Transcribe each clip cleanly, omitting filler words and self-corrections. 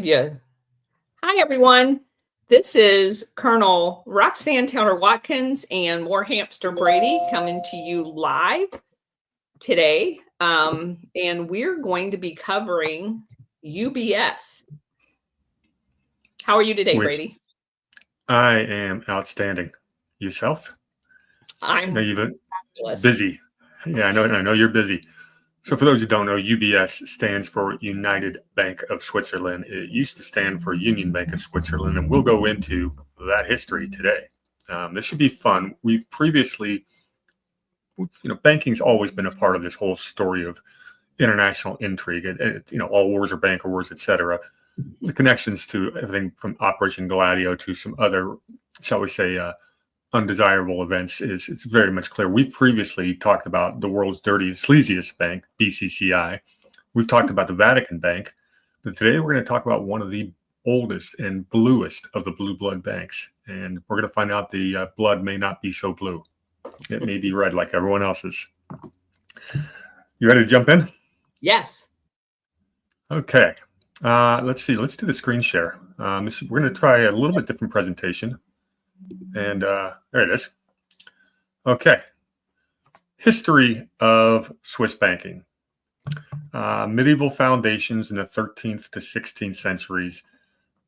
give you. Hi, everyone. This is Colonel Roxanne Taylor Watkins and War Hamster Brady coming to you live today. And we're going to be covering UBS. How are you today, Brady? I am outstanding. Yourself? I'm busy. Yeah, I know you're busy. So for those who don't know, UBS stands for United Bank of Switzerland. It used to stand for Union Bank of Switzerland, and we'll go into that history today. This should be fun. We've previously, banking's always been a part of this whole story of international intrigue. All wars are banker wars, etc. The connections to everything from Operation Gladio to some other, shall we say, undesirable events it's very much clear. We previously talked about the world's dirtiest, sleaziest bank, BCCI. We've talked about the Vatican Bank, but today we're going to talk about one of the oldest and bluest of the blue blood banks, and we're going to find out the blood may not be so blue. It may be red like everyone else's. You ready to jump in? Yes. Okay. Let's see. Let's do the screen share. We're going to try a little bit different presentation. And there it is. Okay. History of Swiss banking. Medieval foundations in the 13th to 16th centuries.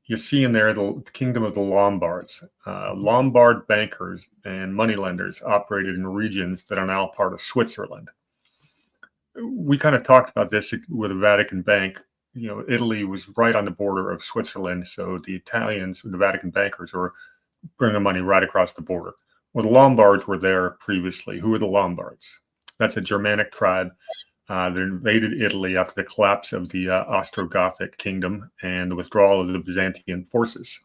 You see in there the kingdom of the Lombards. Lombard bankers and moneylenders operated in regions that are now part of Switzerland. We kind of talked about this with the Vatican Bank. Italy was right on the border of Switzerland, so the Italians, the Vatican bankers, were bringing money right across the border. Well, the Lombards were there previously. Who are the Lombards? That's a Germanic tribe that invaded Italy after the collapse of the Ostrogothic kingdom and the withdrawal of the Byzantine forces.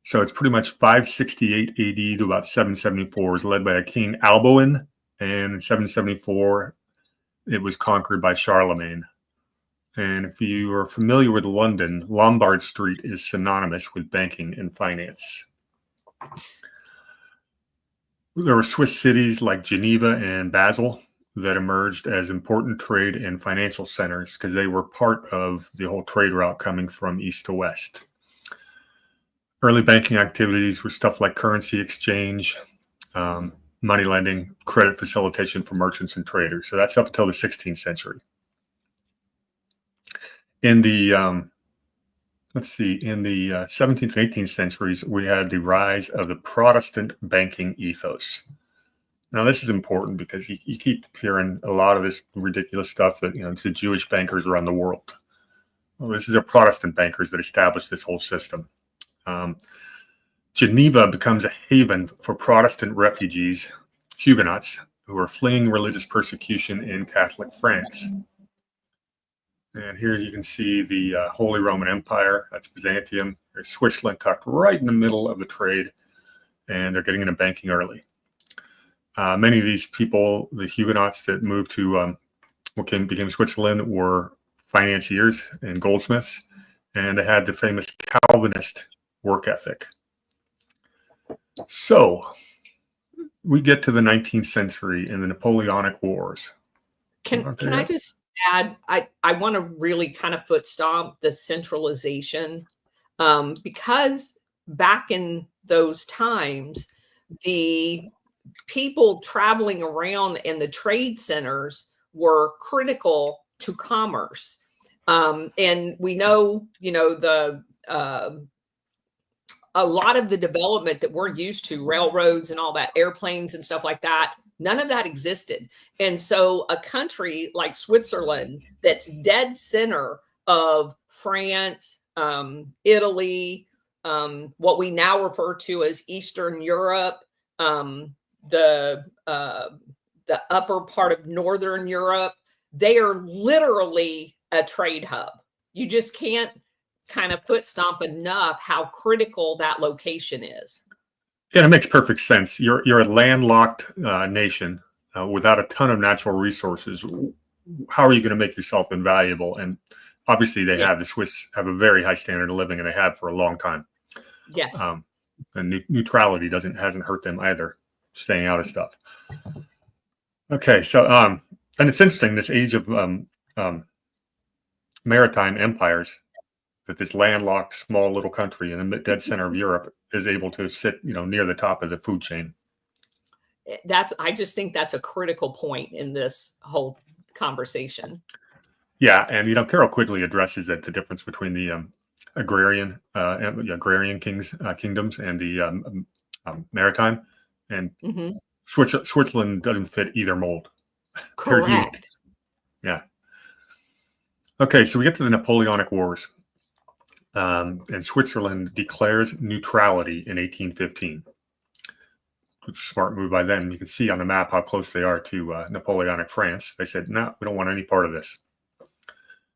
So it's pretty much 568 AD to about 774. It was led by a king Alboin, and in 774 it was conquered by Charlemagne. And if you are familiar with London, Lombard Street is synonymous with banking and finance. There were Swiss cities like Geneva and Basel that emerged as important trade and financial centers because they were part of the whole trade route coming from east to west. Early banking activities were stuff like currency exchange, money lending, credit facilitation for merchants and traders. So that's up until the 16th century. In the 17th and 18th centuries, we had the rise of the Protestant banking ethos. Now, this is important because you keep hearing a lot of this ridiculous stuff that, the Jewish bankers around the world. Well, this is the Protestant bankers that established this whole system. Geneva becomes a haven for Protestant refugees, Huguenots, who are fleeing religious persecution in Catholic France. And here you can see the Holy Roman Empire. That's Byzantium. There's Switzerland tucked right in the middle of the trade, and they're getting into banking early. Many of these people, the Huguenots that moved to what became Switzerland, were financiers and goldsmiths, and they had the famous Calvinist work ethic. So we get to the 19th century and the Napoleonic Wars. Can I just add, I want to really kind of foot stomp the centralization, because back in those times, the people traveling around in the trade centers were critical to commerce. And we know, a lot of the development that we're used to, railroads and all that, airplanes and stuff like that, none of that existed. And so a country like Switzerland that's dead center of France, Italy, what we now refer to as Eastern Europe, the upper part of Northern Europe, they are literally a trade hub. You just can't kind of foot stomp enough how critical that location is. Yeah, it makes perfect sense. You're a landlocked nation without a ton of natural resources. How are you going to make yourself invaluable? And obviously, the Swiss have a very high standard of living, and they have for a long time. Yes. And neutrality hasn't hurt them either, staying out of stuff. Okay, so and it's interesting, this age of maritime empires. that this landlocked small little country in the dead center of Europe is able to sit, near the top of the food chain. I just think that's a critical point in this whole conversation. Yeah, and Carol quickly addresses that the difference between the agrarian kingdoms and the maritime, and Switzerland doesn't fit either mold. Correct. Yeah. Okay, so we get to the Napoleonic Wars, and Switzerland declares neutrality in 1815. Which is a smart move by them. You can see on the map how close they are to Napoleonic France. They said, "No, we don't want any part of this."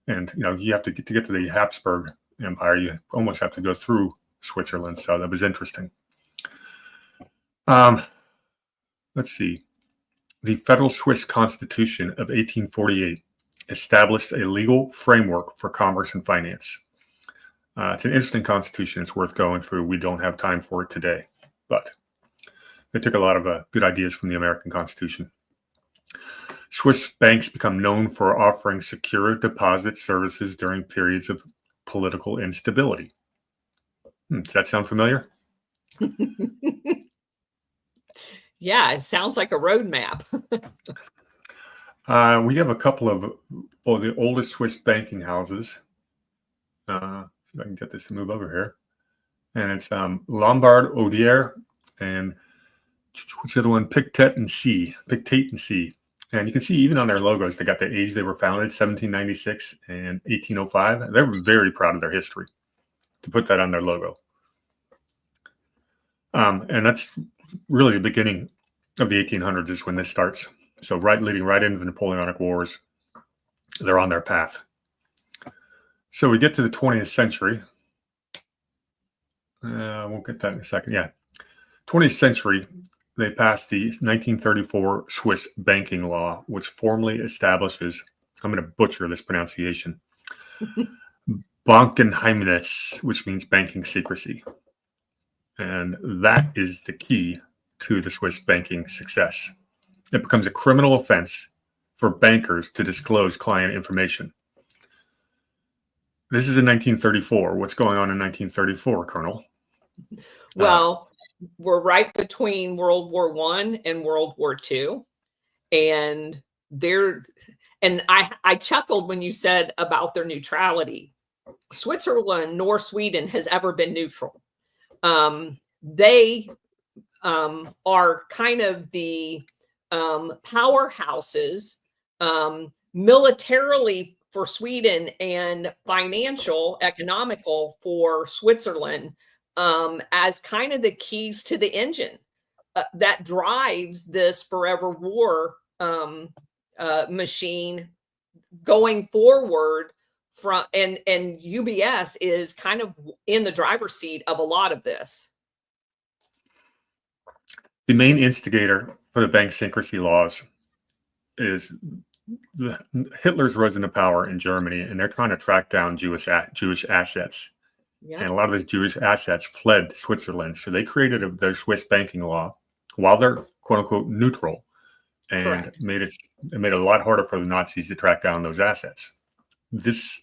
And you have to get to the Habsburg Empire. You almost have to go through Switzerland. So that was interesting. Let's see. The Federal Swiss Constitution of 1848 established a legal framework for commerce and finance. It's an interesting constitution. It's worth going through. We don't have time for it today, but they took a lot of good ideas from the American Constitution. Swiss banks become known for offering secure deposit services during periods of political instability. Does that sound familiar? Yeah, it sounds like a roadmap. We have a couple of the oldest Swiss banking houses. See if I can get this to move over here. And it's Lombard Odier and what's the other one? Pictet and C. And you can see even on their logos, they got the age they were founded, 1796 and 1805. They're very proud of their history to put that on their logo. And that's really the beginning of the 1800s is when this starts. So leading right into the Napoleonic Wars, they're on their path. So we get to the 20th century. We'll get that in a second. Yeah. 20th century, they passed the 1934 Swiss banking law, which formally establishes, I'm going to butcher this pronunciation, Bankengeheimnis, which means banking secrecy. And that is the key to the Swiss banking success. It becomes a criminal offense for bankers to disclose client information. This is in 1934. What's going on in 1934, Colonel? Well, we're right between World War I and World War II. And I chuckled when you said about their neutrality. Switzerland nor Sweden has ever been neutral. They are kind of the powerhouses militarily for Sweden and economical for Switzerland, as kind of the keys to the engine that drives this forever war machine going forward. And UBS is kind of in the driver's seat of a lot of this. The main instigator for the bank secrecy laws is Hitler's risen to power in Germany, and they're trying to track down Jewish assets. Yeah. And a lot of these Jewish assets fled Switzerland. So they created their Swiss banking law while they're quote unquote neutral, and made it a lot harder for the Nazis to track down those assets. This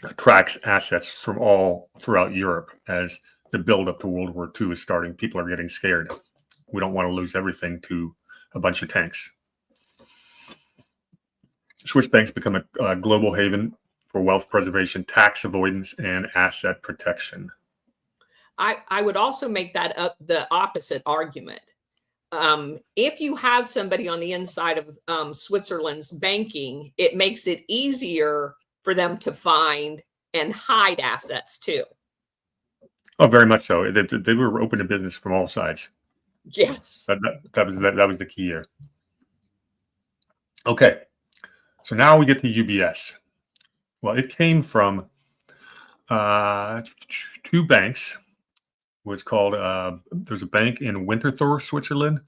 attracts assets from all throughout Europe as the buildup to World War II is starting. People are getting scared. We don't want to lose everything to a bunch of tanks. Swiss banks become a global haven for wealth preservation, tax avoidance, and asset protection. I would also make that the opposite argument. If you have somebody on the inside of Switzerland's banking, it makes it easier for them to find and hide assets too. Oh, very much so. They were open to business from all sides. Yes. That was the key here. Okay. So now we get to UBS. Well, it came from two banks. What's called there's a bank in Winterthur, Switzerland,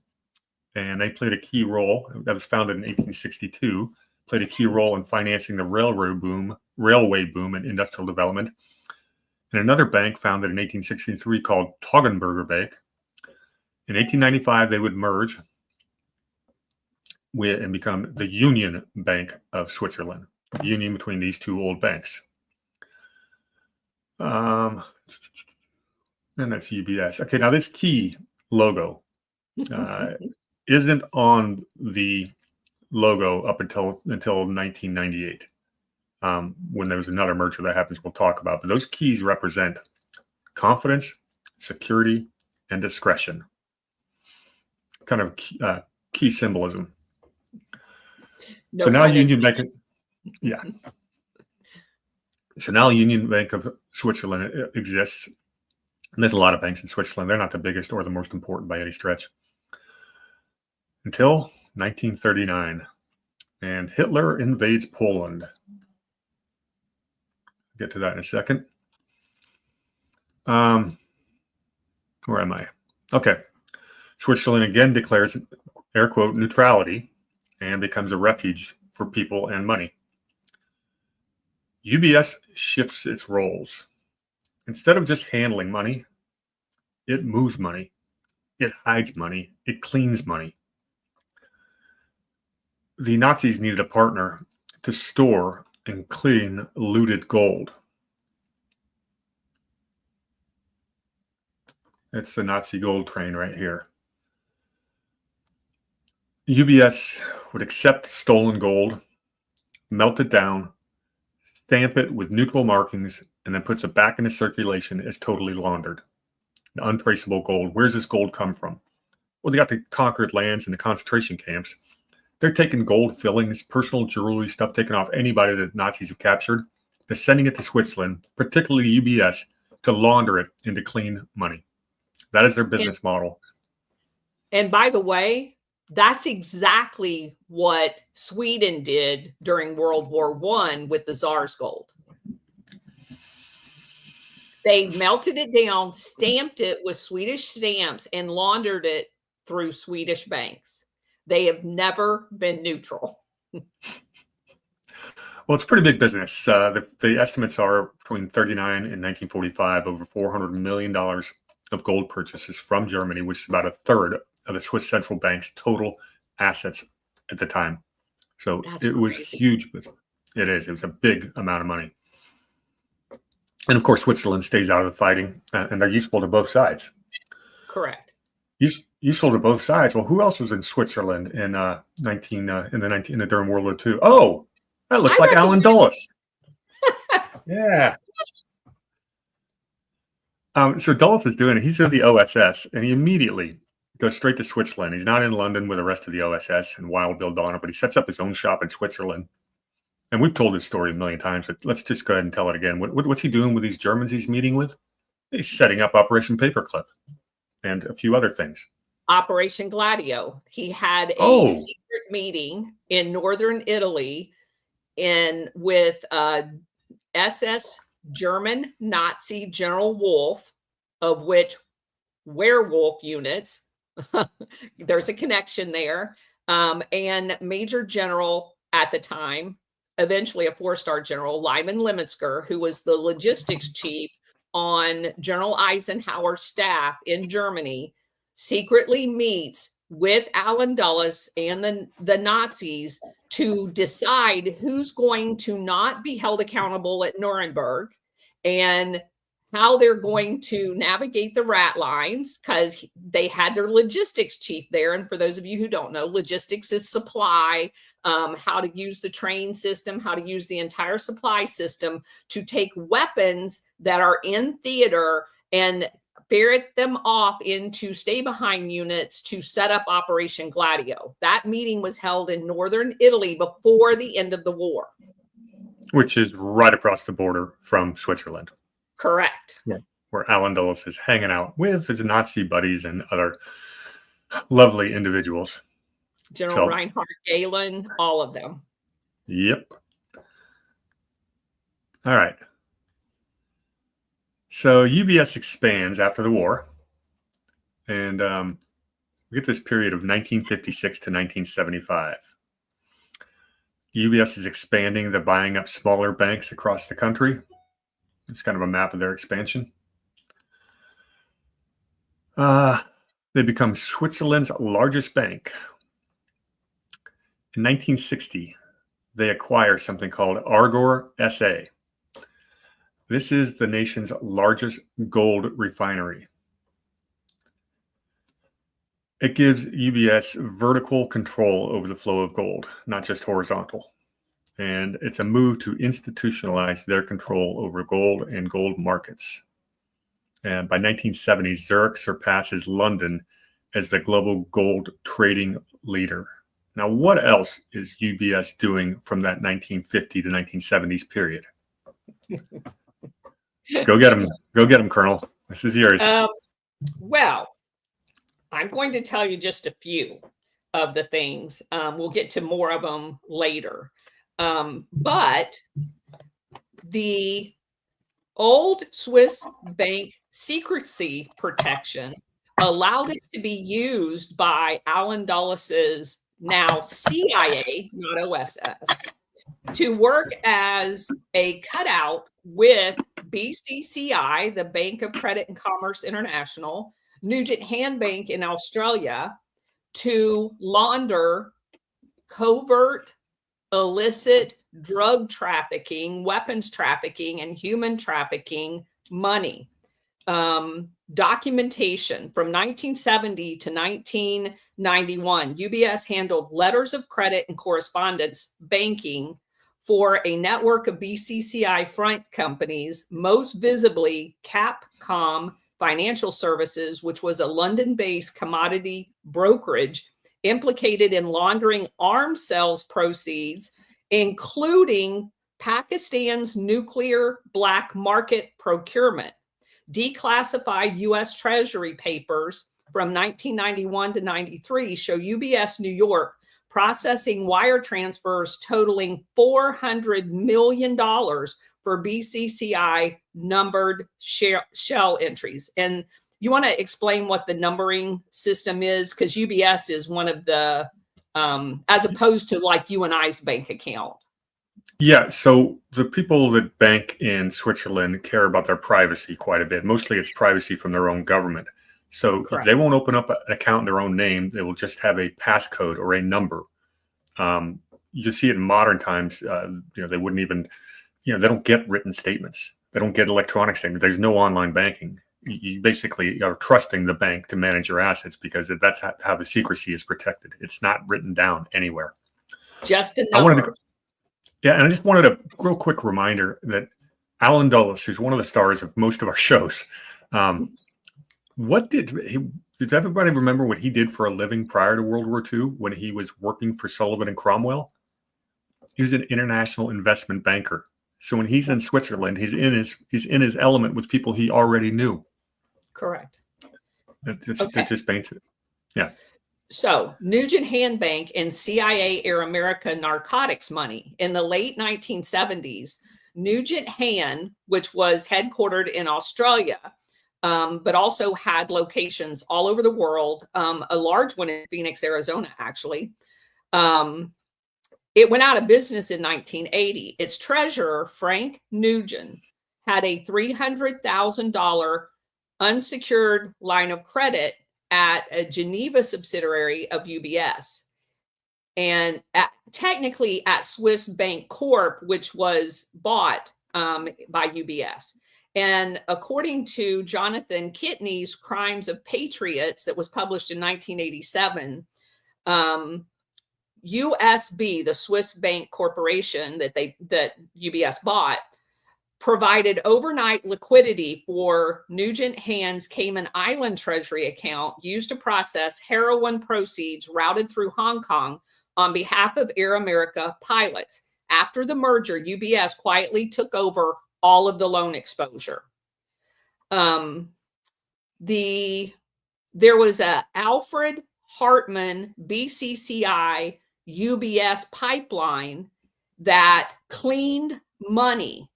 and they played a key role. That was founded in 1862. Played a key role in financing the railway boom and industrial development. And another bank founded in 1863 called Toggenburger Bank. In 1895, they would merge and become the Union Bank of Switzerland, the union between these two old banks. And that's UBS. Okay, now this key logo isn't on the logo up until 1998, when there was another merger that happens we'll talk about. But those keys represent confidence, security, and discretion. Kind of key symbolism. No so now pun Union intended. Bank, yeah. So now Union Bank of Switzerland exists. And there's a lot of banks in Switzerland. They're not the biggest or the most important by any stretch. Until 1939, and Hitler invades Poland. Get to that in a second. Where am I? Okay. Switzerland again declares, air quote, neutrality and becomes a refuge for people and money. UBS shifts its roles. Instead of just handling money, it moves money, it hides money, it cleans money. The Nazis needed a partner to store and clean looted gold. It's the Nazi gold train right here. UBS would accept stolen gold, melt it down, stamp it with neutral markings, and then puts it back into circulation as totally laundered. Untraceable gold. Where's this gold come from? Well, they got the conquered lands and the concentration camps. They're taking gold fillings, personal jewelry, stuff taken off anybody that Nazis have captured. They're sending it to Switzerland, particularly UBS, to launder it into clean money. That is their business model. And by the way, that's exactly what Sweden did during World War I with the Tsar's gold. They melted it down, stamped it with Swedish stamps, and laundered it through Swedish banks. They have never been neutral. Well, it's pretty big business. The estimates are between 1939 and 1945, over $400 million of gold purchases from Germany, which is about a third of the Swiss central bank's total assets at the time. So it was huge. It is. It was a big amount of money. And of course, Switzerland stays out of the fighting, and they're useful to both sides. Correct. Useful to both sides. Well, who else was in Switzerland in during World War II? Oh, that looks like Alan Dulles. Yeah. So Dulles is doing it. He's in the OSS, and he immediately goes straight to Switzerland. He's not in London with the rest of the OSS and Wild Bill Donner, but he sets up his own shop in Switzerland. And we've told this story a million times, but let's just go ahead and tell it again. What's he doing with these Germans he's meeting with? He's setting up Operation Paperclip and a few other things. Operation Gladio. He had a secret meeting in northern Italy with SS German Nazi General Wolf, of which werewolf units, there's a connection there, and Major General at the time, eventually a 4-star general, Lyman Lemitsker, who was the logistics chief on General Eisenhower's staff in Germany, secretly meets with Alan Dulles and the Nazis to decide who's going to not be held accountable at Nuremberg and how they're going to navigate the rat lines, because they had their logistics chief there. And for those of you who don't know, logistics is supply, how to use the train system, how to use the entire supply system to take weapons that are in theater and ferret them off into stay-behind units to set up Operation Gladio. That meeting was held in northern Italy before the end of the war. Which is right across the border from Switzerland. Correct. Yeah. Where Alan Dulles is hanging out with his Nazi buddies and other lovely individuals. General Reinhard Gehlen, all of them. Yep. All right. So UBS expands after the war, and we get this period of 1956 to 1975. UBS is expanding. They're buying up smaller banks across the country. It's kind of a map of their expansion. They become Switzerland's largest bank. In 1960, they acquire something called Argor SA. This is the nation's largest gold refinery. It gives UBS vertical control over the flow of gold, not just horizontal. And it's a move to institutionalize their control over gold and gold markets. And by 1970, Zurich surpasses London as the global gold trading leader. Now, what else is UBS doing from that 1950 to 1970s period? Go get them. Go get them, Colonel. This is yours. Well, I'm going to tell you just a few of the things. We'll get to more of them later. But the old Swiss bank secrecy protection allowed it to be used by Allen Dulles' now CIA, not OSS, to work as a cutout with BCCI, the Bank of Credit and Commerce International, Nugent Hand Bank in Australia, to launder covert, illicit drug trafficking, weapons trafficking, and human trafficking money. Documentation from 1970 to 1991, UBS handled letters of credit and correspondence banking for a network of BCCI front companies, most visibly Capcom Financial Services, which was a London-based commodity brokerage implicated in laundering arms sales proceeds, including Pakistan's nuclear black market procurement. Declassified U.S. Treasury papers from 1991 to 93 show UBS New York processing wire transfers totaling $400 million for BCCI numbered shell entries. And you want to explain what the numbering system is? Because UBS is one of the, as opposed to like you and I's bank account. Yeah, so the people that bank in Switzerland care about their privacy quite a bit. Mostly it's privacy from their own government. So Correct. They won't open up an account in their own name. They will just have a passcode or a number. You can see it in modern times. They wouldn't even, they don't get written statements. They don't get electronic statements. There's no online banking. You basically are trusting the bank to manage your assets because that's how the secrecy is protected. It's not written down anywhere. Just a number. And I just wanted a real quick reminder that Allen Dulles, who's one of the stars of most of our shows, did everybody remember what he did for a living prior to World War II when he was working for Sullivan and Cromwell? He was an international investment banker. So when he's in Switzerland, he's in his element with people he already knew. Correct. It just paints it. Yeah. So Nugent Hand Bank and CIA Air America narcotics money. In the late 1970s, Nugent Hand, which was headquartered in Australia, but also had locations all over the world, a large one in Phoenix, Arizona, actually. It went out of business in 1980. Its treasurer, Frank Nugent, had a $300,000 unsecured line of credit at a Geneva subsidiary of UBS, and technically at Swiss Bank Corp, which was bought by UBS. And according to Jonathan Kitney's Crimes of Patriots that was published in 1987, USB, the Swiss Bank Corporation that UBS bought, provided overnight liquidity for Nugent Hand's Cayman Island Treasury account used to process heroin proceeds routed through Hong Kong on behalf of Air America pilots. After the merger, UBS quietly took over all of the loan exposure. There was a Alfred Hartman BCCI UBS pipeline that cleaned money.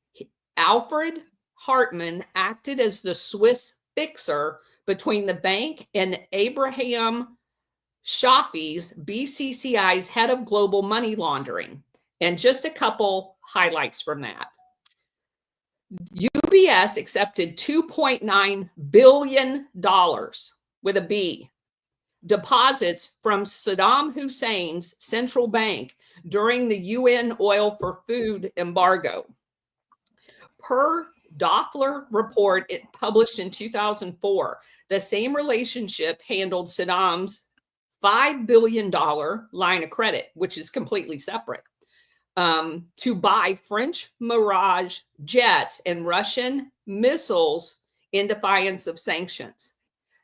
Alfred Hartman acted as the Swiss fixer between the bank and Abraham Shafi's, BCCI's head of global money laundering. And just a couple highlights from that. UBS accepted $2.9 billion with a B deposits from Saddam Hussein's central bank during the UN oil for food embargo. Per Doppler report, it published in 2004. The same relationship handled Saddam's $5 billion line of credit, which is completely separate, to buy French Mirage jets and Russian missiles in defiance of sanctions.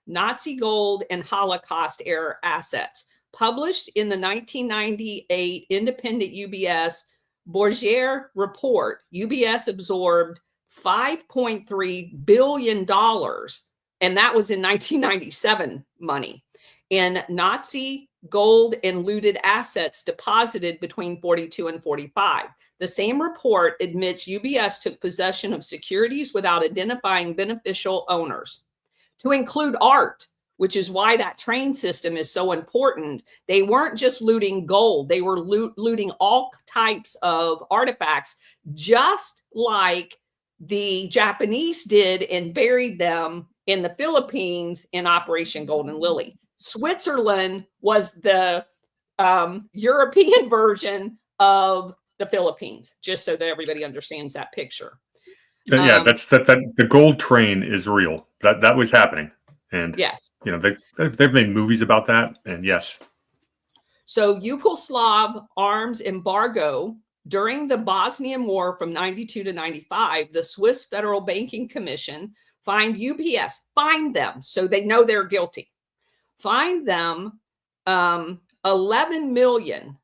Nazi gold and Holocaust era assets. Published in the 1998 independent UBS Odier report, UBS absorbed $5.3 billion, and that was in 1997 money, in Nazi gold and looted assets deposited between 42 and 45. The same report admits UBS took possession of securities without identifying beneficial owners, to include art, which is why that train system is so important. They weren't just looting gold, they were looting all types of artifacts, just like the Japanese did and buried them in the Philippines in Operation Golden Lily. Switzerland was the European version of the Philippines, just so that everybody understands that picture. Yeah, the gold train is real. That was happening, and yes, you know they've made movies about that, and yes. So Yugoslav arms embargo during the Bosnian War from 92 to 95. The Swiss Federal Banking Commission fined UBS, fined them so they know they're guilty. Fined them 11 million,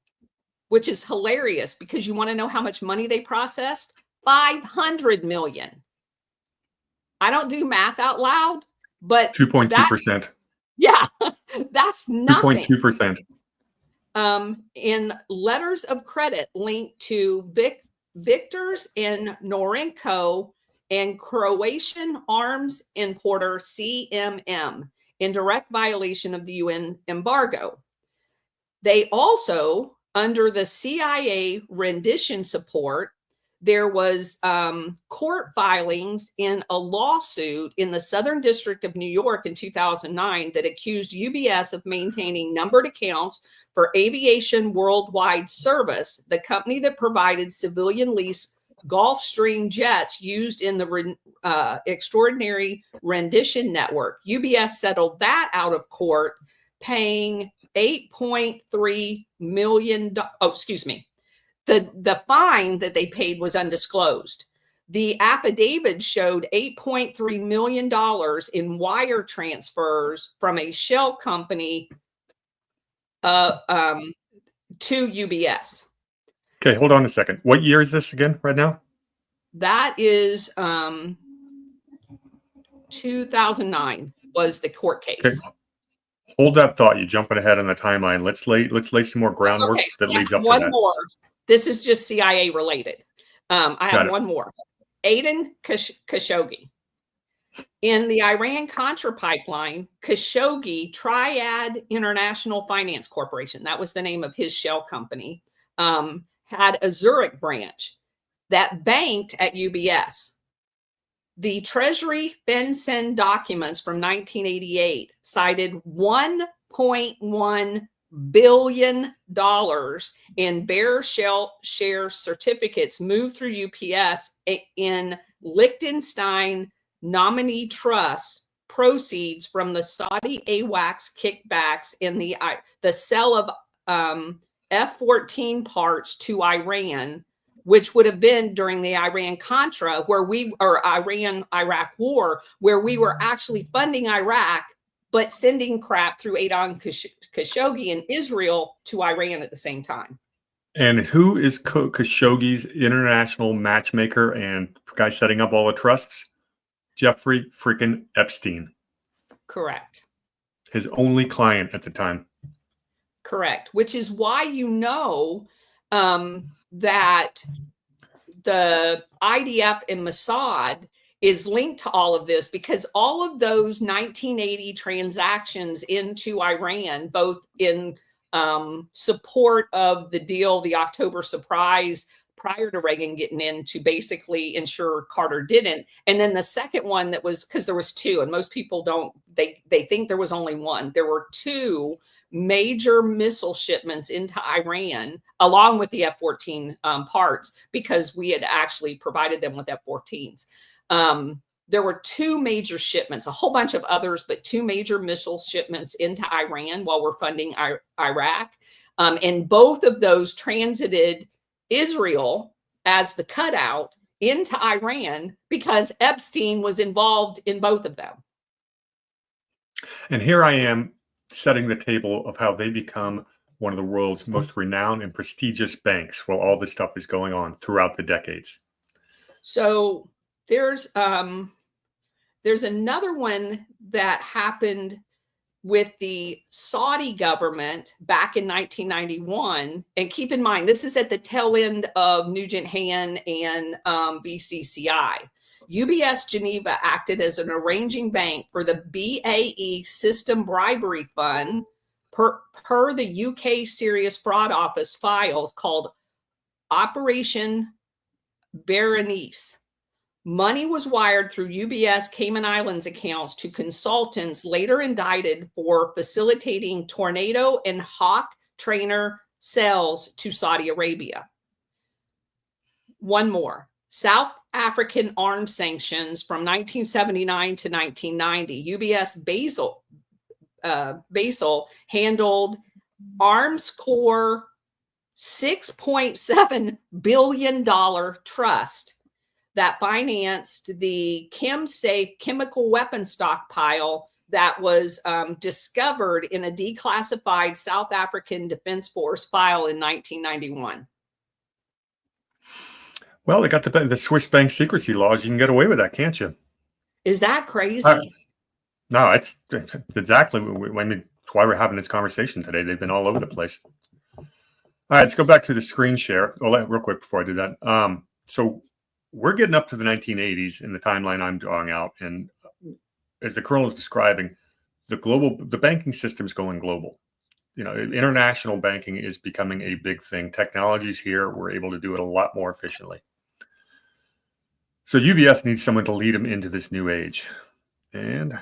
which is hilarious because you want to know how much money they processed? 500 million. I don't do math out loud, but 2.2%. Yeah, that's nothing. 2.2%. In letters of credit linked to Victors and Norenko and Croatian arms importer CMM in direct violation of the UN embargo. They also, under the CIA rendition support, there was court filings in a lawsuit in the Southern District of New York in 2009 that accused UBS of maintaining numbered accounts for Aviation Worldwide Service, the company that provided civilian lease Gulfstream jets used in the extraordinary rendition network. UBS settled that out of court, paying $8.3 million. Oh, excuse me. The fine that they paid was undisclosed. The affidavit showed $8.3 million in wire transfers from a shell company to UBS. Okay, hold on a second. What year is this again right now? That is 2009 was the court case. Okay. Hold that thought. You're jumping ahead on the timeline. Let's lay some more groundwork that leads up to that. One more. This is just CIA related. I have one more. Aden Khashoggi. In the Iran-Contra pipeline, Khashoggi Triad International Finance Corporation, that was the name of his shell company, had a Zurich branch that banked at UBS. The Treasury FinCEN documents from 1988 cited $1.1 billion in bearer share certificates moved through UPS in Liechtenstein nominee trust proceeds from the Saudi AWACS kickbacks in the sale of F-14 parts to Iran, which would have been during the Iran-Contra Iran-Iraq war, where we were actually funding Iraq, but sending crap through Aden Khashoggi in Israel to Iran at the same time. And who is Khashoggi's international matchmaker and guy setting up all the trusts? Jeffrey freaking Epstein. Correct. His only client at the time. Correct. Which is why you know that the IDF and Mossad is linked to all of this, because all of those 1980 transactions into Iran, both in support of the deal, the October surprise prior to Reagan getting in to basically ensure Carter didn't. And then the second one that was, because there was two, and most people don't, they think there was only one. There were two major missile shipments into Iran, along with the F-14 parts, because we had actually provided them with F-14s. There were two major shipments, a whole bunch of others, but two major missile shipments into Iran while we're funding Iraq. And both of those transited Israel as the cutout into Iran because Epstein was involved in both of them. And here I am setting the table of how they become one of the world's most renowned and prestigious banks while all this stuff is going on throughout the decades. So there's another one that happened with the Saudi government back in 1991. And keep in mind, this is at the tail end of Nugent-Hann and BCCI. UBS Geneva acted as an arranging bank for the BAE System Bribery Fund per the UK Serious Fraud Office files called Operation Berenice. Money was wired through UBS Cayman Islands accounts to consultants later indicted for facilitating Tornado and Hawk trainer sales to Saudi Arabia. One more. South African arms sanctions from 1979 to 1990. UBS Basel handled Arms Corps $6.7 billion trust that financed the ChemSafe chemical weapon stockpile that was discovered in a declassified South African Defense Force file in 1991. Well, they got the Swiss bank secrecy laws. You can get away with that, can't you? Is that crazy? No, it's exactly. I mean, it's why we're having this conversation today. They've been all over the place. All right, let's go back to the screen share. Real quick before I do that. So we're getting up to the 1980s in the timeline I'm drawing out, and as the Colonel is describing, the banking system's going global. You know, international banking is becoming a big thing. Technology's here. We're able to do it a lot more efficiently. So UBS needs someone to lead them into this new age. And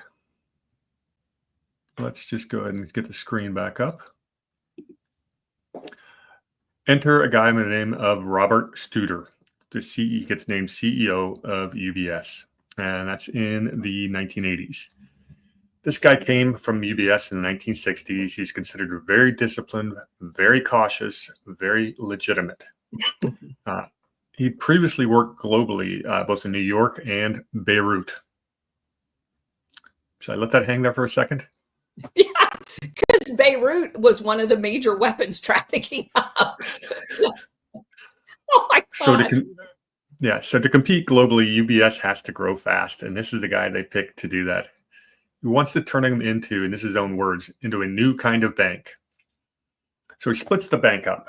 let's just go ahead and get the screen back up. Enter a guy by the name of Robert Studer. He gets named CEO of UBS, and that's in the 1980s. This guy came from UBS in the 1960s. He's considered very disciplined, very cautious, very legitimate. He previously worked globally, both in New York and Beirut. Should I let that hang there for a second? Yeah, because Beirut was one of the major weapons trafficking hubs. Oh my God. So to compete globally, UBS has to grow fast, and this is the guy they picked to do that. He wants to turn him into, and this is his own words, into a new kind of bank. So he splits the bank up.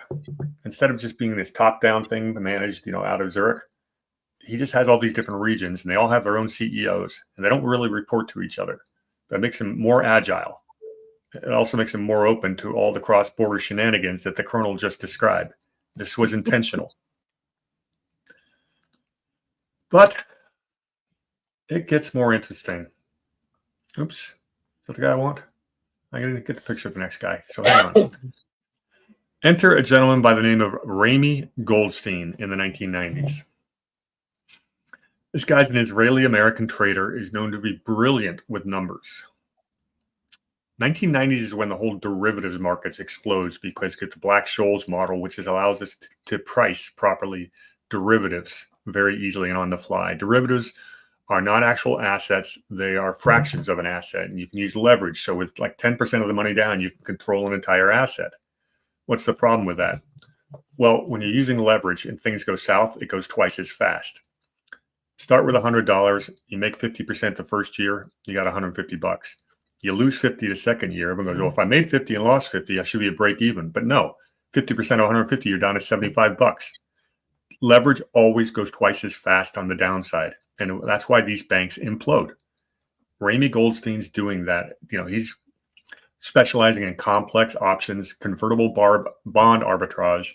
Instead of just being this top-down thing managed, out of Zurich, he just has all these different regions, and they all have their own CEOs, and they don't really report to each other. That makes him more agile. It also makes him more open to all the cross-border shenanigans that the Colonel just described. This was intentional. But it gets more interesting. Oops. Is that the guy I want? I'm going to get the picture of the next guy. So hang on. Enter a gentleman by the name of Ramy Goldstein in the 1990s. This guy's an Israeli-American trader, is known to be brilliant with numbers. 1990s is when the whole derivatives markets explodes because you get the Black-Scholes model, which allows us to price properly derivatives very easily and on the fly. Derivatives are not actual assets. They are fractions of an asset, and you can use leverage. So with like 10% of the money down, you can control an entire asset. What's the problem with that? Well, when you're using leverage and things go south, it goes twice as fast. Start with $100. You make 50% the first year, you got $150. You lose 50 the second year. Everyone goes, well, if I made 50 and lost 50, I should be at break even. But no, 50% of 150, you're down to $75. Leverage always goes twice as fast on the downside. And that's why these banks implode. Ramy Goldstein's doing that. He's specializing in complex options, convertible bond arbitrage.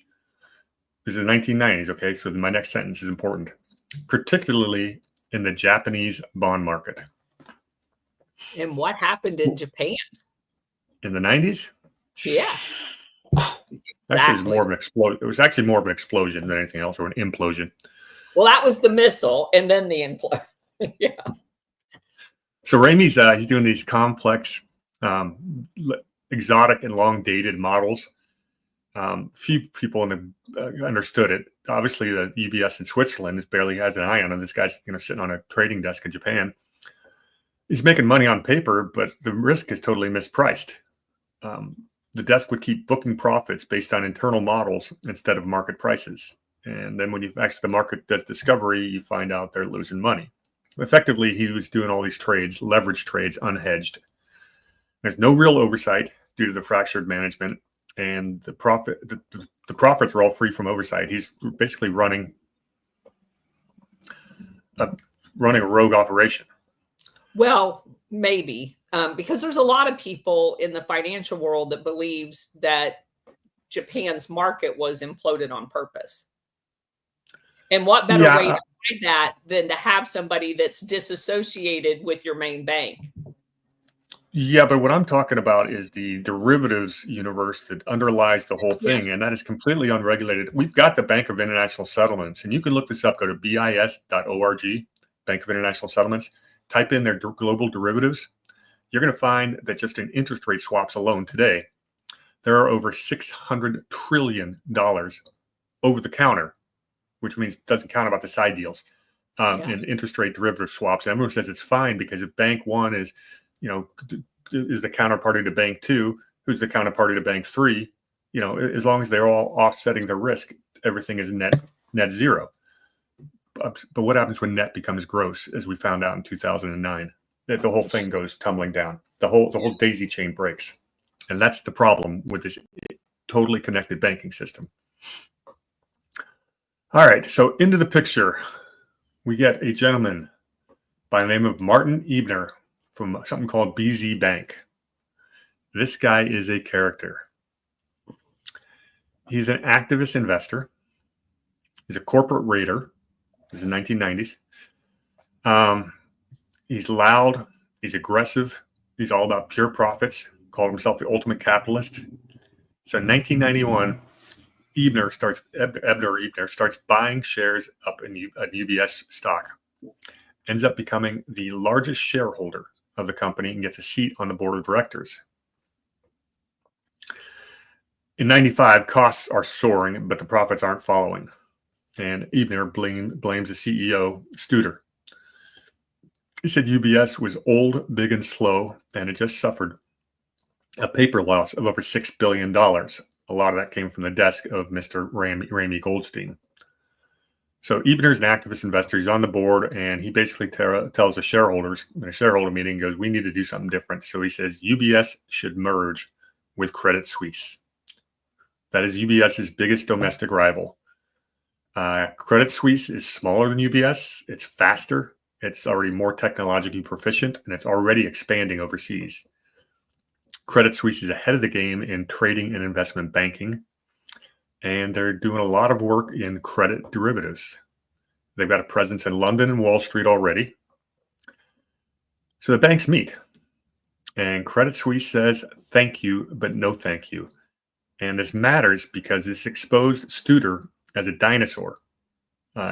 This is the 1990s, okay? So my next sentence is important. Particularly in the Japanese bond market. And what happened in Japan? In the 90s? Yeah. Actually, it was more of an explosion. It was actually more of an explosion than anything else, or an implosion. Well, that was the missile, and then the implosion. Yeah. So Ramey's he's doing these complex, exotic and long dated models. Few people understood it. Obviously, the UBS in Switzerland barely has an eye on him. This guy's sitting on a trading desk in Japan. He's making money on paper, but the risk is totally mispriced. The desk would keep booking profits based on internal models instead of market prices. And then when the market does discovery, you find out they're losing money. Effectively, he was doing all these trades, leverage trades, unhedged. There's no real oversight due to the fractured management, and the profits are all free from oversight. He's basically running a rogue operation. Well, maybe, because there's a lot of people in the financial world that believes that Japan's market was imploded on purpose. And what better way to hide that than to have somebody that's disassociated with your main bank? Yeah, but what I'm talking about is the derivatives universe that underlies the whole thing, and that is completely unregulated. We've got the Bank of International Settlements, and you can look this up. Go to bis.org, Bank of International Settlements. Type in their global derivatives. You're going to find that just in interest rate swaps alone today, there are over $600 trillion over the counter, which means doesn't count about the side deals in interest rate derivative swaps. And everyone says it's fine because if Bank 1 is the counterparty to Bank 2, who's the counterparty to Bank 3, as long as they're all offsetting the risk, everything is net zero. But what happens when net becomes gross, as we found out in 2009? That the whole thing goes tumbling down. The whole daisy chain breaks. And that's the problem with this totally connected banking system. All right, so into the picture, we get a gentleman by the name of Martin Ebner from something called BZ Bank. This guy is a character. He's an activist investor. He's a corporate raider. This is the 1990s. He's loud. He's aggressive. He's all about pure profits. Called himself the ultimate capitalist. So in 1991, Ebner starts buying shares up in UBS stock. Ends up becoming the largest shareholder of the company and gets a seat on the board of directors. In 95, costs are soaring, but the profits aren't following. And Ebner blames the CEO, Studer. He said UBS was old, big, and slow, and it just suffered a paper loss of over $6 billion. A lot of that came from the desk of Mr. Ramey Goldstein. So Ebner's an activist investor. He's on the board, and he basically tells the shareholders in a shareholder meeting, goes, we need to do something different. So he says UBS should merge with Credit Suisse. That is UBS's biggest domestic rival. Credit Suisse is smaller than UBS. It's faster. It's already more technologically proficient, and it's already expanding overseas. Credit Suisse is ahead of the game in trading and investment banking, and they're doing a lot of work in credit derivatives. They've got a presence in London and Wall Street already. So the banks meet, and Credit Suisse says, thank you, but no thank you. And this matters because this exposed Studer as a dinosaur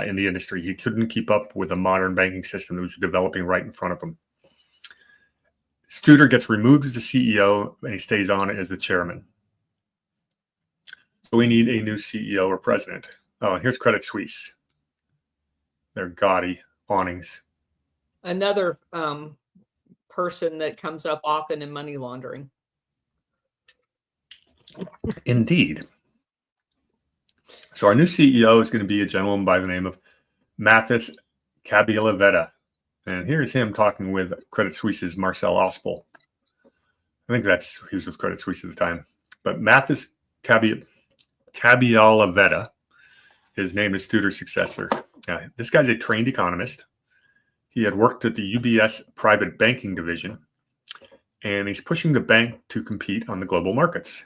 in the industry. He couldn't keep up with a modern banking system that was developing right in front of him. Studer gets removed as the CEO, and he stays on as the chairman. So we need a new CEO or president. Oh, and here's Credit Suisse. They're gaudy awnings. Another person that comes up often in money laundering. Indeed. So our new CEO is going to be a gentleman by the name of Mathis Cabiallavetta. And here's him talking with Credit Suisse's Marcel Ospel. I think he was with Credit Suisse at the time. But Mathis Cabiallavetta, his name is Studer's successor. This guy's a trained economist. He had worked at the UBS private banking division, and he's pushing the bank to compete on the global markets.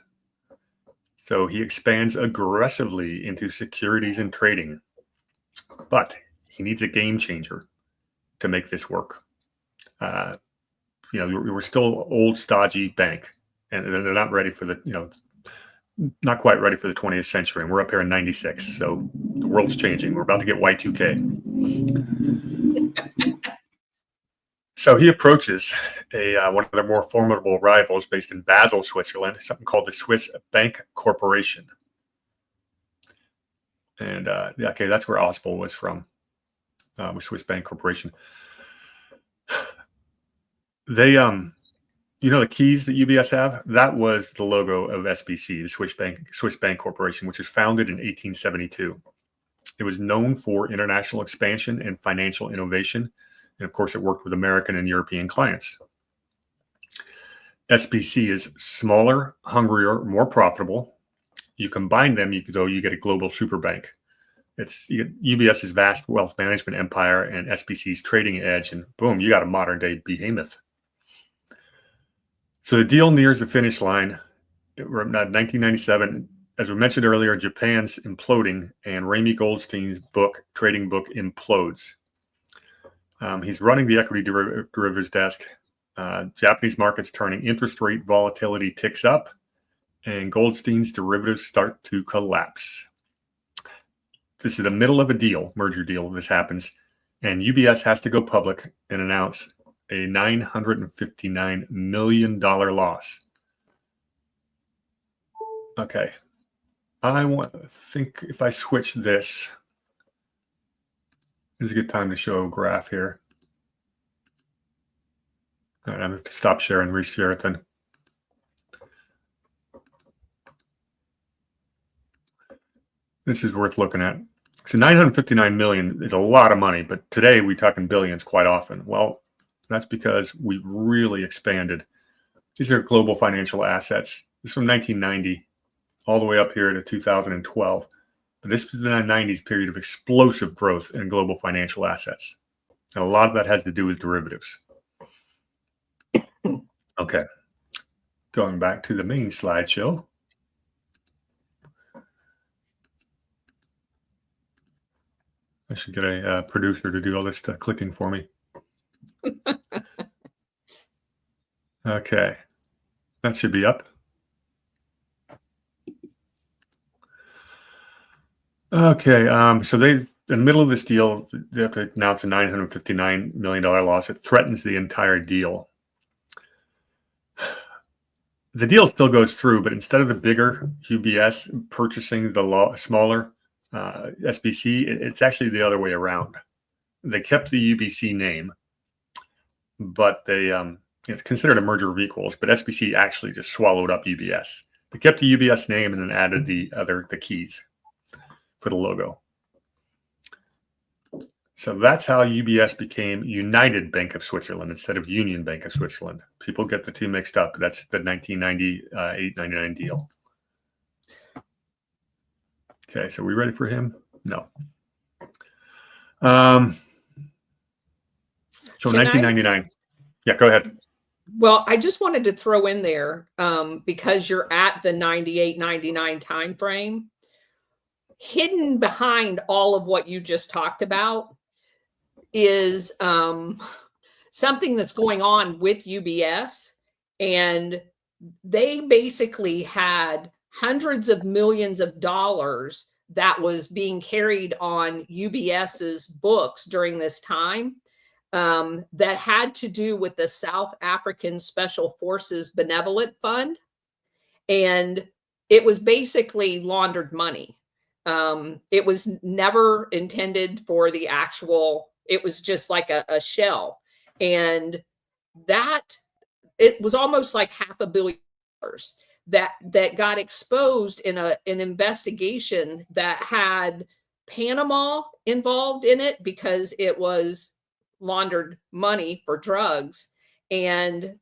So he expands aggressively into securities and trading. But he needs a game changer to make this work. We're still old, stodgy bank, and they're not ready for not quite ready for the 20th century. And we're up here in 96, so the world's changing. We're about to get Y2K. So he approaches one of their more formidable rivals based in Basel, Switzerland, something called the Swiss Bank Corporation. And okay, that's where Oswald was from, with Swiss Bank Corporation. They, you know, the keys that UBS have, that was the logo of SBC, the Swiss Bank Corporation, which was founded in 1872. It was known for international expansion and financial innovation. And of course, it worked with American and European clients. SBC is smaller, hungrier, more profitable. You combine them, you get a global super bank. It's UBS's vast wealth management empire and SBC's trading edge, and boom, you got a modern day behemoth. So the deal nears the finish line. We're at 1997. As we mentioned earlier, Japan's imploding, and Ramey Goldstein's trading book, implodes. He's running the equity derivatives desk. Japanese markets turning, interest rate volatility ticks up, and Goldstein's derivatives start to collapse. This is the middle of a merger deal. This happens, and UBS has to go public and announce a $959 million loss. Okay, I think if I switch this. It's a good time to show a graph here. All right, I'm going to stop sharing, reshare it then. This is worth looking at. So 959 million is a lot of money, but today we're talking billions quite often. Well, that's because we've really expanded. These are global financial assets. This is from 1990 all the way up here to 2012. But this is the 90s period of explosive growth in global financial assets. And a lot of that has to do with derivatives. Okay. Going back to the main slideshow. I should get a producer to do all this clicking for me. Okay. That should be up. Okay, so in the middle of this deal, they have to announce a $959 million loss. It threatens the entire deal. The deal still goes through, but instead of the bigger UBS purchasing the smaller SBC, it's actually the other way around. They kept the UBC name, but it's considered a merger of equals, but SBC actually just swallowed up UBS. They kept the UBS name and then added the keys for the logo. So that's how UBS became United Bank of Switzerland instead of Union Bank of Switzerland. People get the two mixed up. That's the 1998-99 deal. Okay, so we ready for him? No. So 1999. Yeah, go ahead. Well, I just wanted to throw in there, because you're at the 98-99 time frame. Hidden behind all of what you just talked about is something that's going on with UBS. And they basically had hundreds of millions of dollars that was being carried on UBS's books during this time, that had to do with the South African Special Forces Benevolent Fund. And it was basically laundered money. It was never intended for the actual, it was just like a shell. And that, it was almost like $500 million that got exposed in an investigation that had Panama involved in it because it was laundered money for drugs. And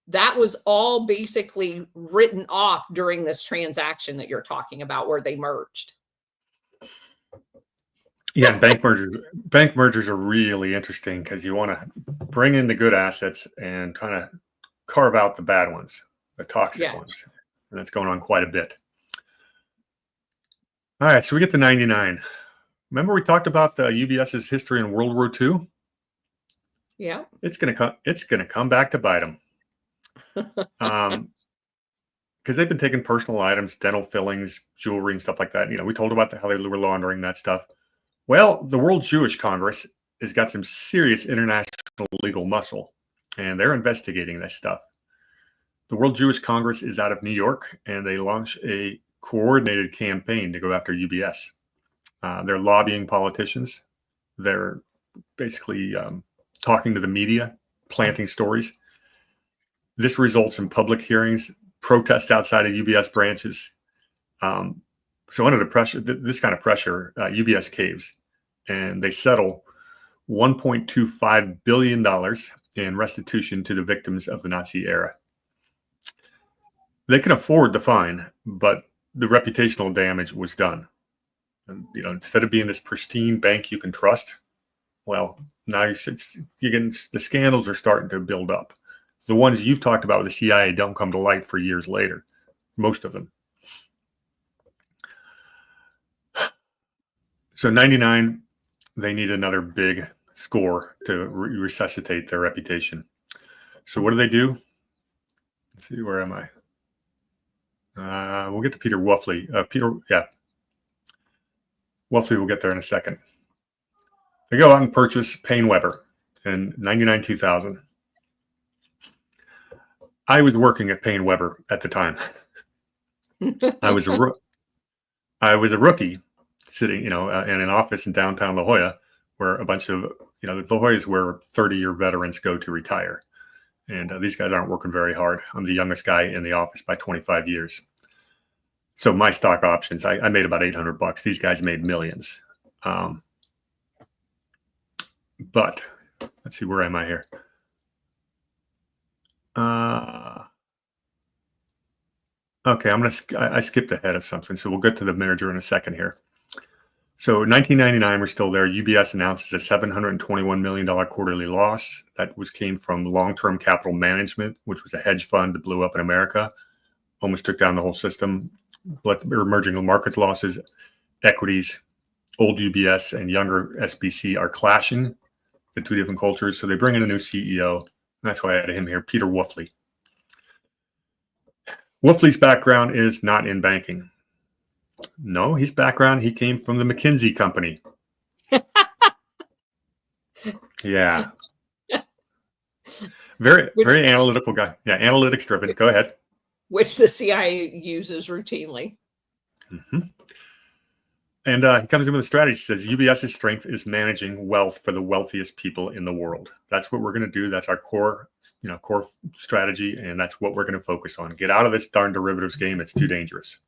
that was all basically written off during this transaction that you're talking about where they merged. Yeah, bank mergers are really interesting because you want to bring in the good assets and kind of carve out the bad ones, the toxic ones. And that's going on quite a bit. All right, so we get to 99. Remember we talked about the UBS's history in World War II? Yeah. It's gonna come back to bite them. Because they've been taking personal items, dental fillings, jewelry, and stuff like that. You know, we told about how they were laundering that stuff. Well, the World Jewish Congress has got some serious international legal muscle, and they're investigating this stuff. The World Jewish Congress is out of New York, and they launch a coordinated campaign to go after UBS. They're lobbying politicians. They're basically talking to the media, planting stories. This results in public hearings, protests outside of UBS branches. So under the pressure, this kind of pressure, UBS caves, and they settle $1.25 billion in restitution to the victims of the Nazi era. They can afford the fine, but the reputational damage was done. And, instead of being this pristine bank you can trust, well, now the scandals are starting to build up. The ones you've talked about with the CIA don't come to light for years later, most of them. So 99, they need another big score to resuscitate their reputation. So what do? Let's see, where am I? We'll get to Peter Wolfley. Wolfley will get there in a second. They go out and purchase Payne Weber in 99-2000. I was working at Payne Weber at the time. I was a rookie sitting, in an office in downtown La Jolla, where a bunch of, the La Jolla is where 30-year veterans go to retire. And these guys aren't working very hard. I'm the youngest guy in the office by 25 years. So my stock options, I made about $800. These guys made millions. But let's see, where am I here? Okay, I skipped ahead of something, so we'll get to the merger in a second here. So 1999, we're still there. UBS announces a $721 million quarterly loss. That came from long-term capital management, which was a hedge fund that blew up in America, almost took down the whole system. But emerging market losses, equities, old UBS and younger SBC are clashing, the two different cultures. So they bring in a new CEO. And that's why I added him here, Peter Wolfley. Wolfley's background is not in banking. No, his background, he came from the McKinsey company. Yeah. Very analytical guy. Yeah, analytics driven. Go ahead. Which the CIA uses routinely. Mm-hmm. And he comes in with a strategy. He says UBS's strength is managing wealth for the wealthiest people in the world. That's what we're going to do. That's our core strategy, and that's what we're going to focus on. Get out of this darn derivatives game. It's too dangerous.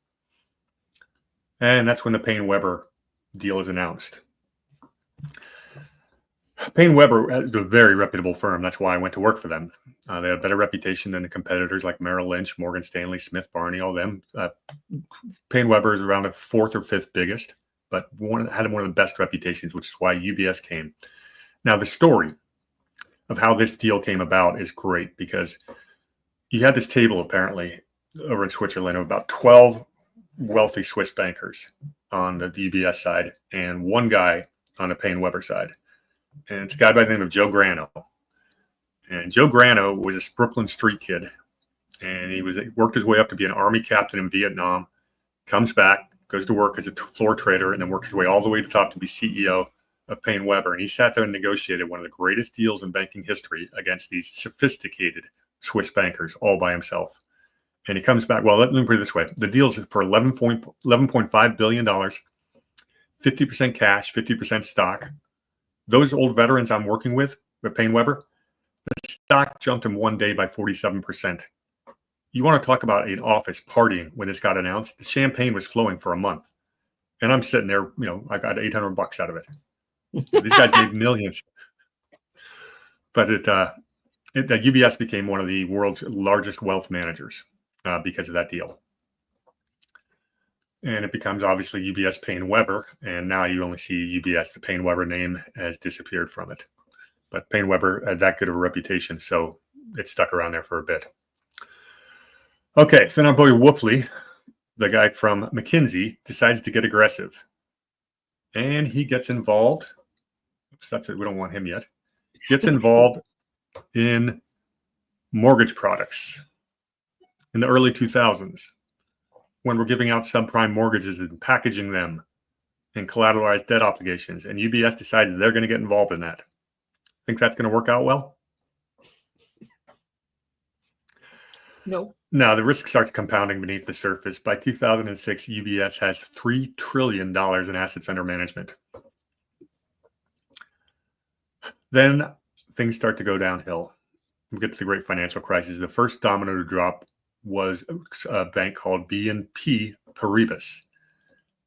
And that's when the Payne Weber deal is announced. Payne Weber is a very reputable firm. That's why I went to work for them. They have a better reputation than the competitors like Merrill Lynch, Morgan Stanley, Smith Barney, all them. Payne Weber is around the fourth or fifth biggest, but had one of the best reputations, which is why UBS came. Now, the story of how this deal came about is great because you had this table apparently over in Switzerland of about 12 wealthy Swiss bankers on the UBS side and one guy on the Payne Weber side. And it's a guy by the name of Joe Grano. And Joe Grano was a Brooklyn street kid. And he worked his way up to be an army captain in Vietnam, comes back, goes to work as a floor trader, and then worked his way all the way to the top to be CEO of Payne Weber. And he sat there and negotiated one of the greatest deals in banking history against these sophisticated Swiss bankers all by himself. And he comes back. Well, let me put it this way. The deal is for $11.5 billion, 50% cash, 50% stock. Those old veterans I'm working with Payne Weber, the stock jumped in one day by 47%. You want to talk about an office partying when this got announced? The champagne was flowing for a month. And I'm sitting there, I got $800 out of it. These guys made millions. But UBS became one of the world's largest wealth managers because of that deal. And it becomes obviously UBS Payne Weber. And now you only see UBS. The Payne Weber name has disappeared from it. But Payne Weber had that good of a reputation, so it stuck around there for a bit. Okay, so now boy Wolfley, the guy from McKinsey, decides to get aggressive. And he gets involved. Oops, that's it. We don't want him yet. Gets involved in mortgage products in the early 2000s when we're giving out subprime mortgages and packaging them and collateralized debt obligations. And UBS decided they're going to get involved in that. Think that's going to work out well? No. Now, the risk starts compounding beneath the surface. By 2006, UBS has $3 trillion in assets under management. Then things start to go downhill. We get to the great financial crisis. The first domino to drop was a bank called BNP Paribas.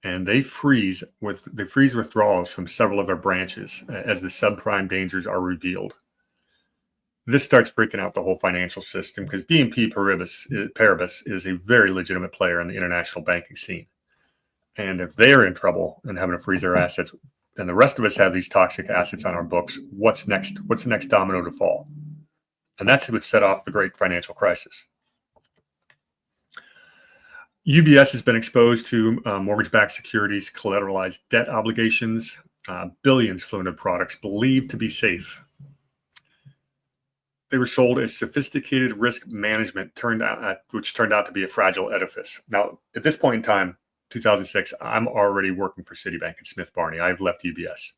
And they freeze withdrawals from several of their branches as the subprime dangers are revealed. This starts freaking out the whole financial system because BNP Paribas is a very legitimate player in the international banking scene. And if they're in trouble and having to freeze their assets, and the rest of us have these toxic assets on our books, what's next? What's the next domino to fall? And that's what set off the great financial crisis. UBS has been exposed to mortgage-backed securities, collateralized debt obligations, billions flown into products believed to be safe. They were sold as sophisticated risk management, which turned out to be a fragile edifice. Now, at this point in time, 2006, I'm already working for Citibank and Smith Barney. I've left UBS.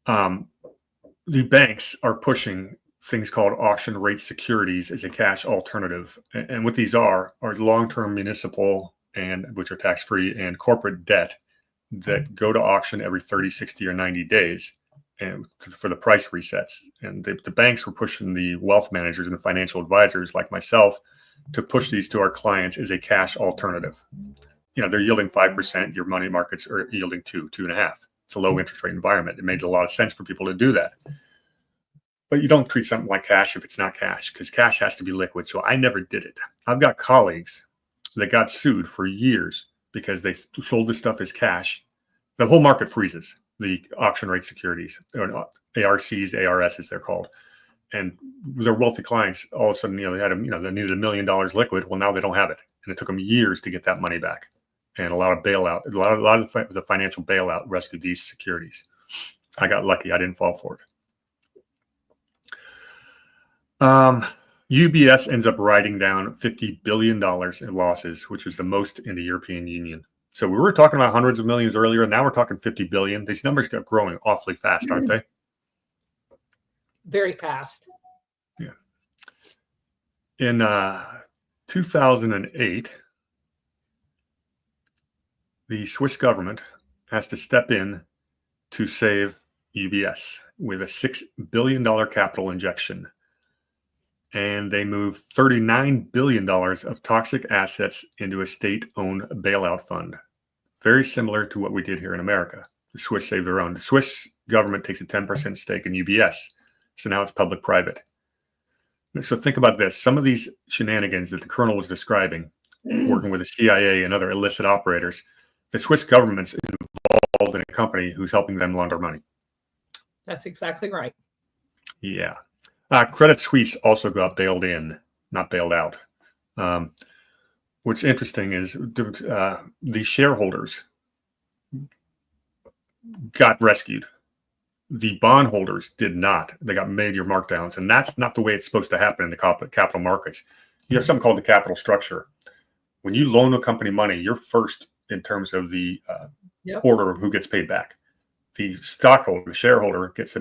The banks are pushing things called auction rate securities as a cash alternative. And what these are long-term municipal, and which are tax-free, and corporate debt that go to auction every 30, 60, or 90 days. And for the price resets. And the banks were pushing the wealth managers and the financial advisors like myself to push these to our clients as a cash alternative. You know, they're yielding 5%. Your money markets are yielding 2.5. It's a low interest rate environment. It made a lot of sense for people to do that. But you don't treat something like cash if it's not cash, because cash has to be liquid. So I never did it. I've got colleagues that got sued for years because they sold this stuff as cash. The whole market freezes. The auction rate securities, or ARCs, ARS as they're called, and their wealthy clients all of a sudden, they had they needed $1 million liquid. Well, now they don't have it, and it took them years to get that money back. And a lot of the financial bailout rescued these securities. I got lucky; I didn't fall for it. UBS ends up writing down $50 billion in losses, which was the most in the European Union. So we were talking about hundreds of millions earlier, and now we're talking 50 billion. These numbers got growing awfully fast, aren't they? Very fast. Yeah. In 2008, the Swiss government has to step in to save UBS with a $6 billion capital injection. And they move $39 billion of toxic assets into a state-owned bailout fund. Very similar to what we did here in America. The Swiss save their own. The Swiss government takes a 10% stake in UBS. So now it's public-private. So think about this. Some of these shenanigans that the colonel was describing, working with the CIA and other illicit operators, the Swiss government's involved in a company who's helping them launder money. That's exactly right. Yeah. Credit Suisse also got bailed in, not bailed out. What's interesting is the shareholders got rescued. The bondholders did not. They got major markdowns, and that's not the way it's supposed to happen in the capital markets. You have something called the capital structure. When you loan a company money, you're first in terms of the order of who gets paid back. The stockholder, the shareholder, gets to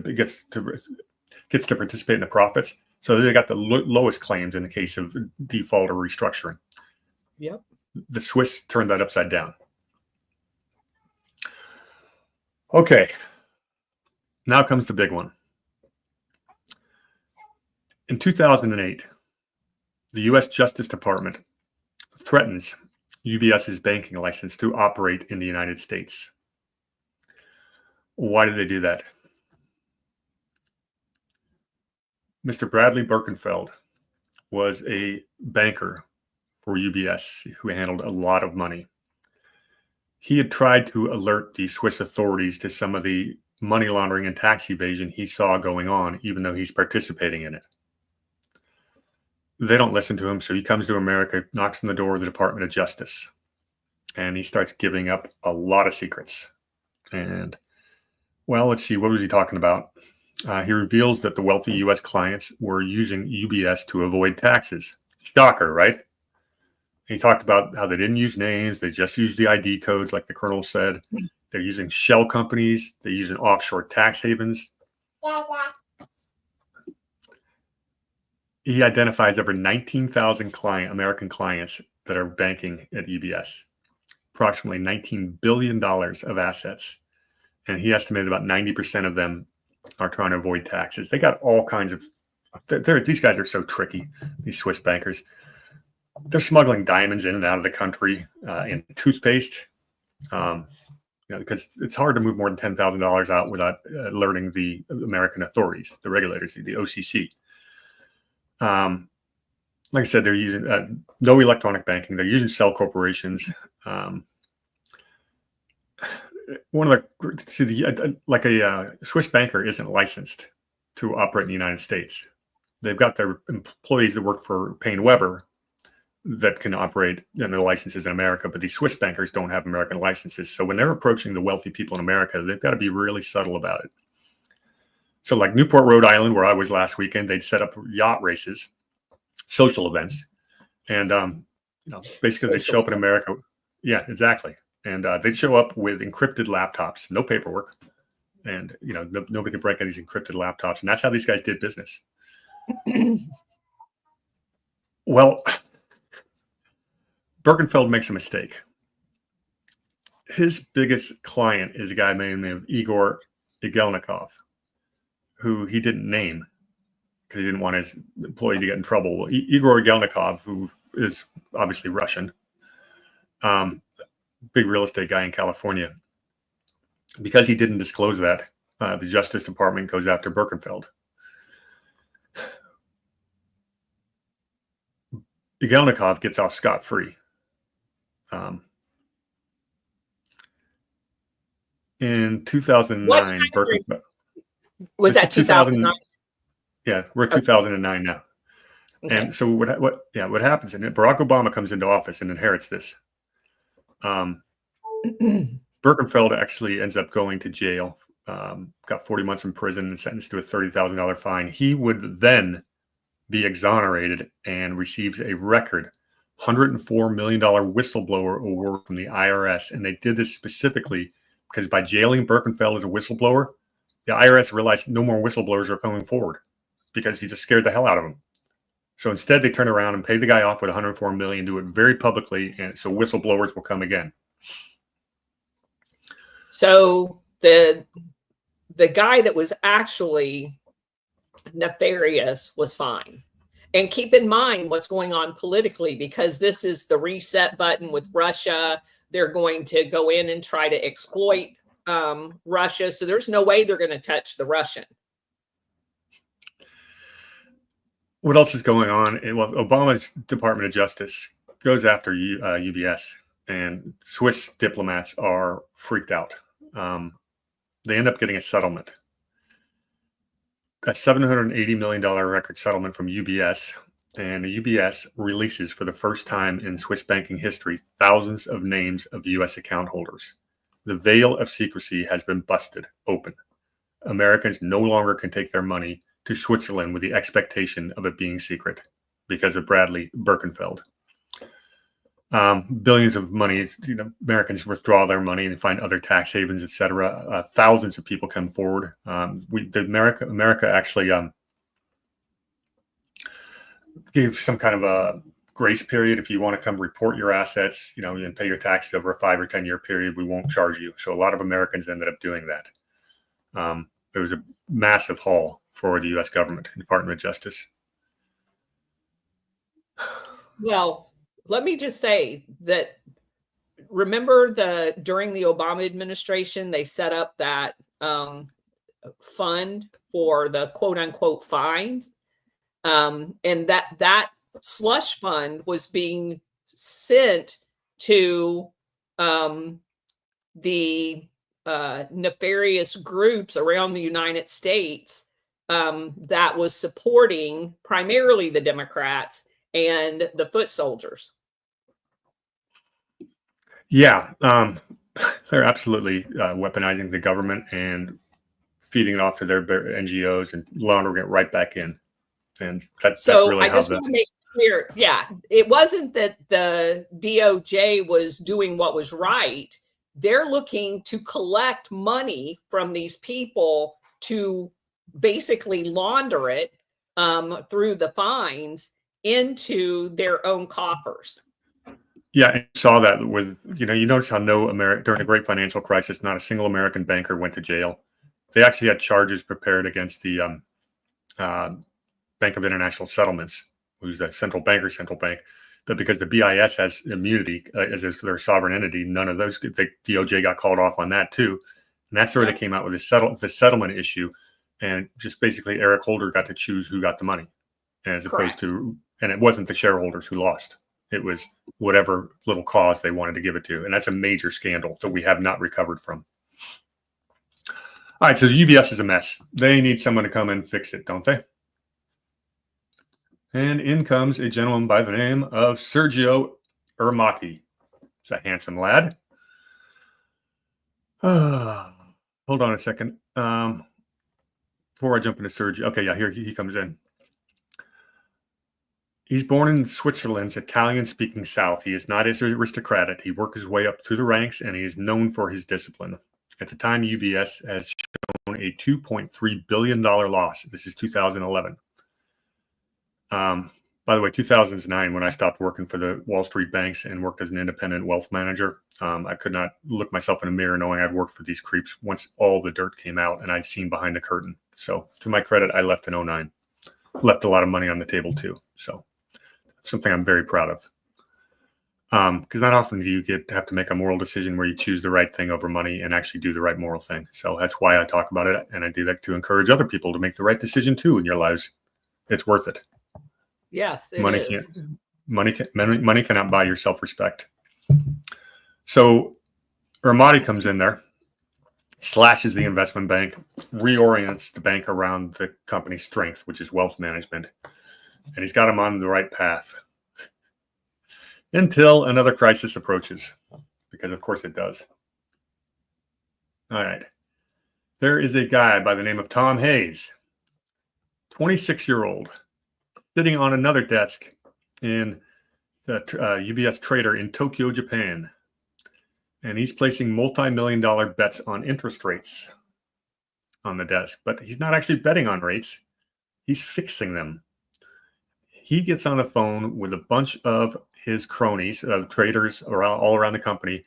participate in the profits. So they got the lowest claims in the case of default or restructuring. Yep. The Swiss turned that upside down. Okay. Now comes the big one. In 2008, the U.S. Justice Department threatens UBS's banking license to operate in the United States. Why did they do that? Mr. Bradley Birkenfeld was a banker for UBS who handled a lot of money. He had tried to alert the Swiss authorities to some of the money laundering and tax evasion he saw going on, even though he's participating in it. They don't listen to him, so he comes to America, knocks on the door of the Department of Justice, and he starts giving up a lot of secrets. And, well, let's see, what was he talking about? He reveals that the wealthy U.S. clients were using UBS to avoid taxes. Shocker, right? He talked about how they didn't use names. They just used the ID codes, like the colonel said. They're using shell companies. They're using offshore tax havens. He identifies over 19,000 American clients that are banking at UBS, approximately $19 billion of assets. And he estimated about 90% of them are trying to avoid taxes. They got all kinds of, these guys are so tricky, these Swiss bankers. They're smuggling diamonds in and out of the country in toothpaste, because it's hard to move more than $10,000 out without alerting the American authorities, the regulators, the OCC. Like I said, they're using no electronic banking. They're using cell corporations. One of the Swiss banker isn't licensed to operate in the United States. They've got their employees that work for Payne Weber that can operate in their licenses in America, but these Swiss bankers don't have American licenses. So when they're approaching the wealthy people in America, they've got to be really subtle about it. So like Newport, Rhode Island, where I was last weekend, they'd set up yacht races, social events, and basically they'd show up in America. Yeah, exactly. And they'd show up with encrypted laptops, no paperwork, and nobody could break into these encrypted laptops, and that's how these guys did business. Well, Birkenfeld makes a mistake. His biggest client is a guy named Igor Igelnikov, who he didn't name because he didn't want his employee to get in trouble. Well, Igor Igelnikov, who is obviously Russian, big real estate guy in California, because he didn't disclose that, the Justice Department goes after Birkenfeld. Igelnikov gets off scot-free. In 2009, Birkenfeld was that 2009? Yeah, we're 2009 now. Okay. And so what happens? And Barack Obama comes into office and inherits this. Birkenfeld actually ends up going to jail, got 40 months in prison and sentenced to a $30,000 fine. He would then be exonerated and receives a record $104 million whistleblower award from the IRS. And they did this specifically because by jailing Birkenfeld as a whistleblower, the IRS realized no more whistleblowers are coming forward because he just scared the hell out of them. So instead, they turn around and pay the guy off with $104 million, do it very publicly, and so whistleblowers will come again. So the guy that was actually nefarious was fine. And keep in mind what's going on politically, because this is the reset button with Russia. They're going to go in and try to exploit Russia. So there's no way they're going to touch the Russian. What else is going on? Well, Obama's Department of Justice goes after UBS, and Swiss diplomats are freaked out. They end up getting a settlement, a $780 million record settlement from UBS, and the UBS releases for the first time in Swiss banking history thousands of names of U.S. account holders. The veil of secrecy has been busted open. Americans no longer can take their money to Switzerland with the expectation of it being secret because of Bradley Birkenfeld. Billions of money, Americans withdraw their money and find other tax havens, etc. Thousands of people come forward. America actually gave some kind of a grace period. If you want to come report your assets, and pay your taxes over a 5 or 10 year period, we won't charge you. So a lot of Americans ended up doing that. It was a massive haul for the U.S. government and Department of Justice. Well, let me just say that, remember during the Obama administration, they set up that fund for the quote unquote fines. And that slush fund was being sent to the nefarious groups around the United States that was supporting primarily the Democrats and the foot soldiers. Yeah, they're absolutely weaponizing the government and feeding it off to their NGOs and laundering it right back in. And that's really I just want to make clear, it wasn't that the DOJ was doing what was right. They're looking to collect money from these people to basically launder it through the fines into their own coffers. Yeah, I saw that with, you notice how during the great financial crisis, not a single American banker went to jail. They actually had charges prepared against the Bank of International Settlements, who's the central bank, but because the BIS has immunity as their sovereign entity, none of those, the DOJ got called off on that too. And that's where they came out with the settlement issue. And just basically Eric Holder got to choose who got the money, as opposed to, and it wasn't the shareholders who lost. It was whatever little cause they wanted to give it to. And that's a major scandal that we have not recovered from. All right, so the UBS is a mess. They need someone to come and fix it, don't they? And in comes a gentleman by the name of Sergio Herati. He's a handsome lad. Hold on a second. Before I jump into Sergio. Okay, yeah, here he comes in. He's born in Switzerland's Italian-speaking South. He is not as aristocratic. He worked his way up through the ranks, and he is known for his discipline. At the time, UBS has shown a $2.3 billion loss. This is 2011. By the way, 2009, when I stopped working for the Wall Street banks and worked as an independent wealth manager, I could not look myself in a mirror knowing I'd worked for these creeps once all the dirt came out and I'd seen behind the curtain. So to my credit, I left in 2009. Left a lot of money on the table too. So something I'm very proud of. Because not often do you have to make a moral decision where you choose the right thing over money and actually do the right moral thing. So that's why I talk about it. And I do that to encourage other people to make the right decision too in your lives. It's worth it. Yes, money cannot buy your self-respect. So Herati comes in there, slashes the investment bank, reorients the bank around the company's strength, which is wealth management. And he's got him on the right path until another crisis approaches, because of course it does. All right. There is a guy by the name of Tom Hayes, 26-year-old, sitting on another desk in the UBS trader in Tokyo, Japan. And he's placing multi-million-dollar bets on interest rates on the desk. But he's not actually betting on rates. He's fixing them. He gets on the phone with a bunch of his cronies, traders all around the company.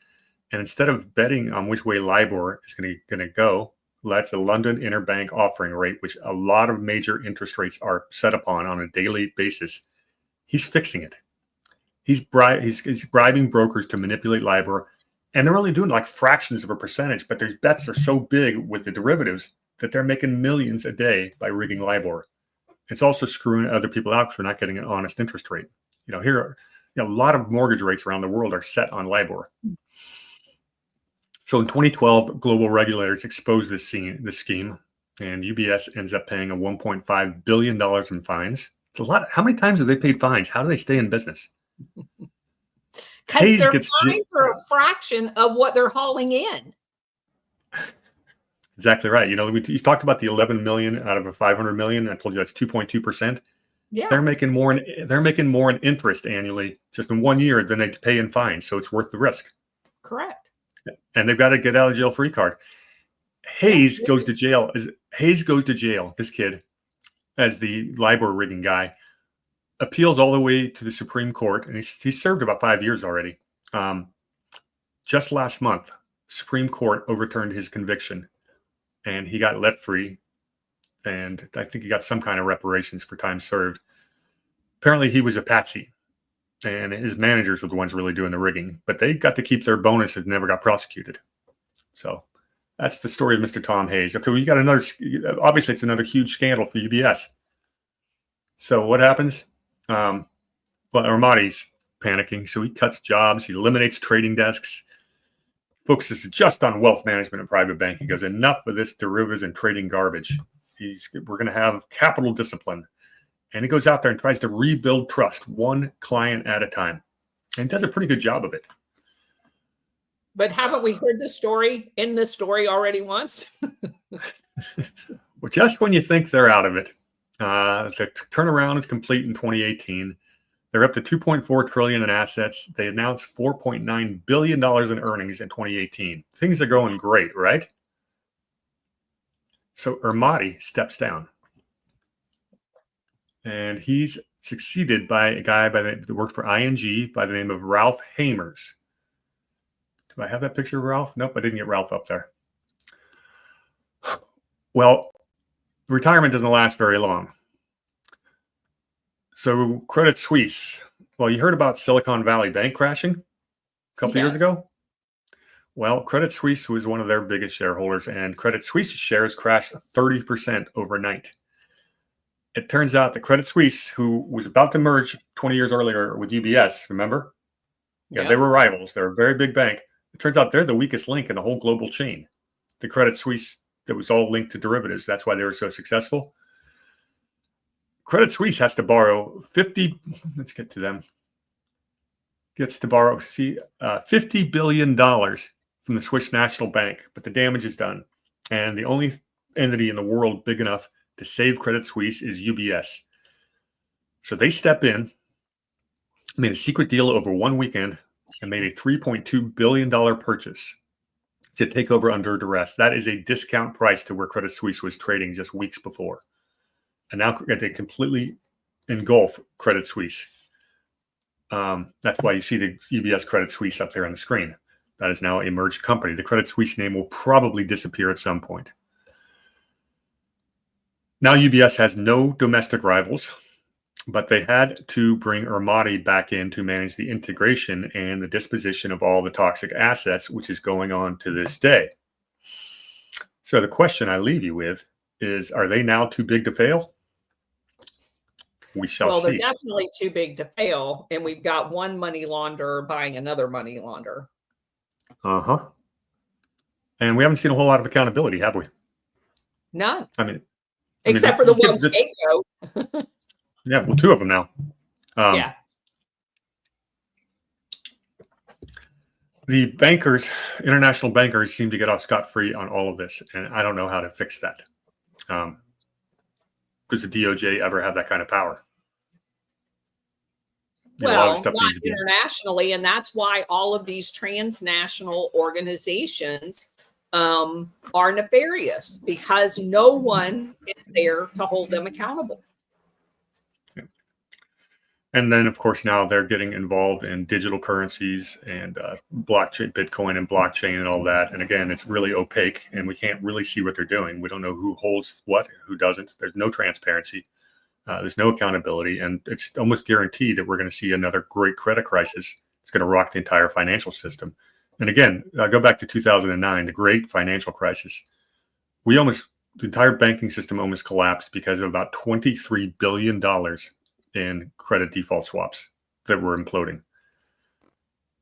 And instead of betting on which way LIBOR is going to go, that's a London interbank offering rate, which a lot of major interest rates are set upon on a daily basis. He's fixing it. He's bribing brokers to manipulate LIBOR, and they're only doing like fractions of a percentage, but their bets are so big with the derivatives that they're making millions a day by rigging LIBOR. It's also screwing other people out for not getting an honest interest rate. A lot of mortgage rates around the world are set on LIBOR. So in 2012, global regulators exposed this scheme, and UBS ends up paying a $1.5 billion in fines. It's a lot. How many times have they paid fines? How do they stay in business? Because their fines are a fraction of what they're hauling in. Exactly right. You talked about the 11 million out of a 500 million. I told you that's 2.2%. Yeah, they're making more in interest annually just in 1 year than they pay in fines. So it's worth the risk. Correct. And they've got to get out of jail free card. Hayes goes to jail. This kid, as the LIBOR rigging guy, appeals all the way to the Supreme Court, and he's served about 5 years already. Just last month, Supreme Court overturned his conviction, and he got let free. And I think he got some kind of reparations for time served. Apparently, he was a patsy, and his managers were the ones really doing the rigging, but they got to keep their bonus and never got prosecuted. So that's the story of Mr. Tom Hayes. Okay, we got another, obviously it's another huge scandal for UBS. So what happens? Well, Herati's panicking, so he cuts jobs, he eliminates trading desks, focuses just on wealth management and private banking. He goes, enough of this derivatives and trading garbage. We're going to have capital discipline. And he goes out there and tries to rebuild trust one client at a time. And does a pretty good job of it. But haven't we heard this story already once? Well, just when you think they're out of it, the turnaround is complete in 2018. They're up to $2.4 trillion in assets. They announced $4.9 billion in earnings in 2018. Things are going great, right? So Herati steps down, and he's succeeded by a guy that worked for ING by the name of Ralph Hamers. Do I have that picture of Ralph? Nope, I didn't get Ralph up there. Well, retirement doesn't last very long. So Credit Suisse. Well, you heard about Silicon Valley Bank crashing a couple years ago? Well, Credit Suisse was one of their biggest shareholders, and Credit Suisse's shares crashed 30% overnight. It turns out that Credit Suisse, who was about to merge 20 years earlier with UBS, remember? Yeah, they were rivals. They're a very big bank. It turns out they're the weakest link in the whole global chain. The Credit Suisse that was all linked to derivatives. That's why they were so successful. Credit Suisse has to borrow let's get to them. Gets to borrow, $50 billion from the Swiss National Bank, but the damage is done. And the only entity in the world big enough to save Credit Suisse is UBS. So they step in, made a secret deal over one weekend, and made a $3.2 billion purchase to take over under duress. That is a discount price to where Credit Suisse was trading just weeks before. And now they completely engulf Credit Suisse. That's why you see the UBS Credit Suisse up there on the screen. That is now a merged company. The Credit Suisse name will probably disappear at some point. Now UBS has no domestic rivals, but they had to bring Herati back in to manage the integration and the disposition of all the toxic assets, which is going on to this day. So the question I leave you with is, are they now too big to fail? We shall see. They're definitely too big to fail, and we've got one money launderer buying another money launderer. Uh-huh. And we haven't seen a whole lot of accountability, have we? None. Except for the one scapegoat. Yeah, well, two of them now. Yeah. The bankers, international bankers, seem to get off scot-free on all of this, and I don't know how to fix that. Does the DOJ ever have that kind of power? Well, not internationally, and that's why all of these transnational organizations are nefarious, because no one is there to hold them accountable. And then, of course, now they're getting involved in digital currencies and blockchain, Bitcoin and blockchain and all that. And again, it's really opaque, and we can't really see what they're doing. We don't know who holds what, who doesn't. There's no transparency. There's no accountability. And it's almost guaranteed that we're going to see another great credit crisis. It's going to rock the entire financial system. And again, go back to 2009, the great financial crisis. The entire banking system almost collapsed because of about $23 billion in credit default swaps that were imploding.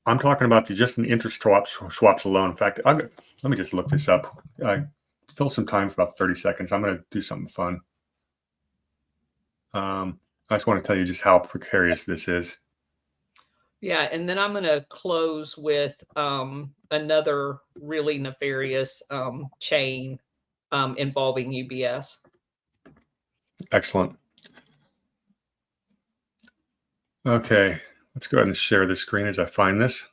I'm talking about just in interest swaps alone. In fact, let me just look this up. Fill some time for about 30 seconds. I'm going to do something fun. I just want to tell you just how precarious this is. Yeah, and then I'm going to close with another really nefarious chain involving UBS. Excellent. Okay, let's go ahead and share the screen as I find this.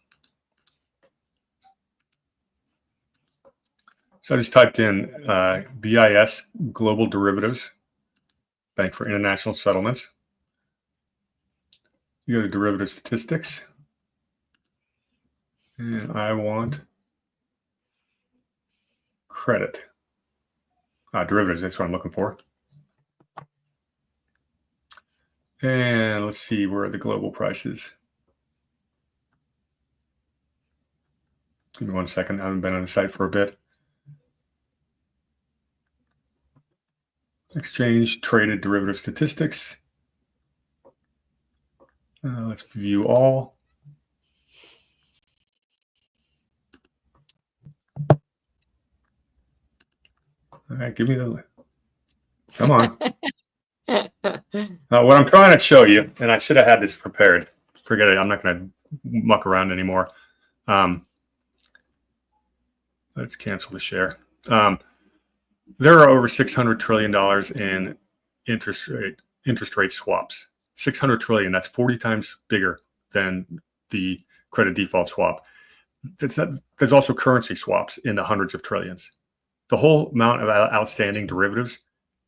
So I just typed in BIS Global Derivatives, Bank for International Settlements. You go to derivative statistics, and I want credit. Derivatives, that's what I'm looking for. And let's see, where are the global prices? Give me 1 second. I haven't been on the site for a bit. Exchange traded derivative statistics. Let's view all. All right, give me the. Come on. What I'm trying to show you, and I should have had this prepared. Forget it. I'm not going to muck around anymore. Let's cancel the share. There are over $600 trillion in interest rate swaps. 600 trillion. That's 40 times bigger than the credit default swap. There's also currency swaps in the hundreds of trillions. the whole amount of outstanding derivatives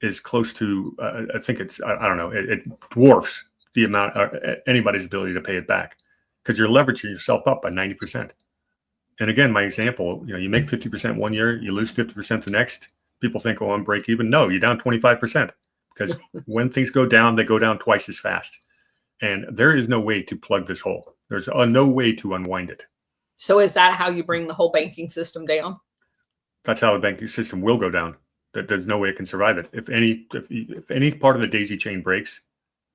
is close to, I think it's, I don't know, it dwarfs the amount of anybody's ability to pay it back, because you're leveraging yourself up by 90%. And again, my example, you make 50% one year, you lose 50% the next. People think, oh, I'm break even. No, you're down 25%, because when things go down, they go down twice as fast. And there is no way to plug this hole. There's no way to unwind it. So is that how you bring the whole banking system down? That's how the banking system will go down. That there's no way it can survive it. If any part of the daisy chain breaks,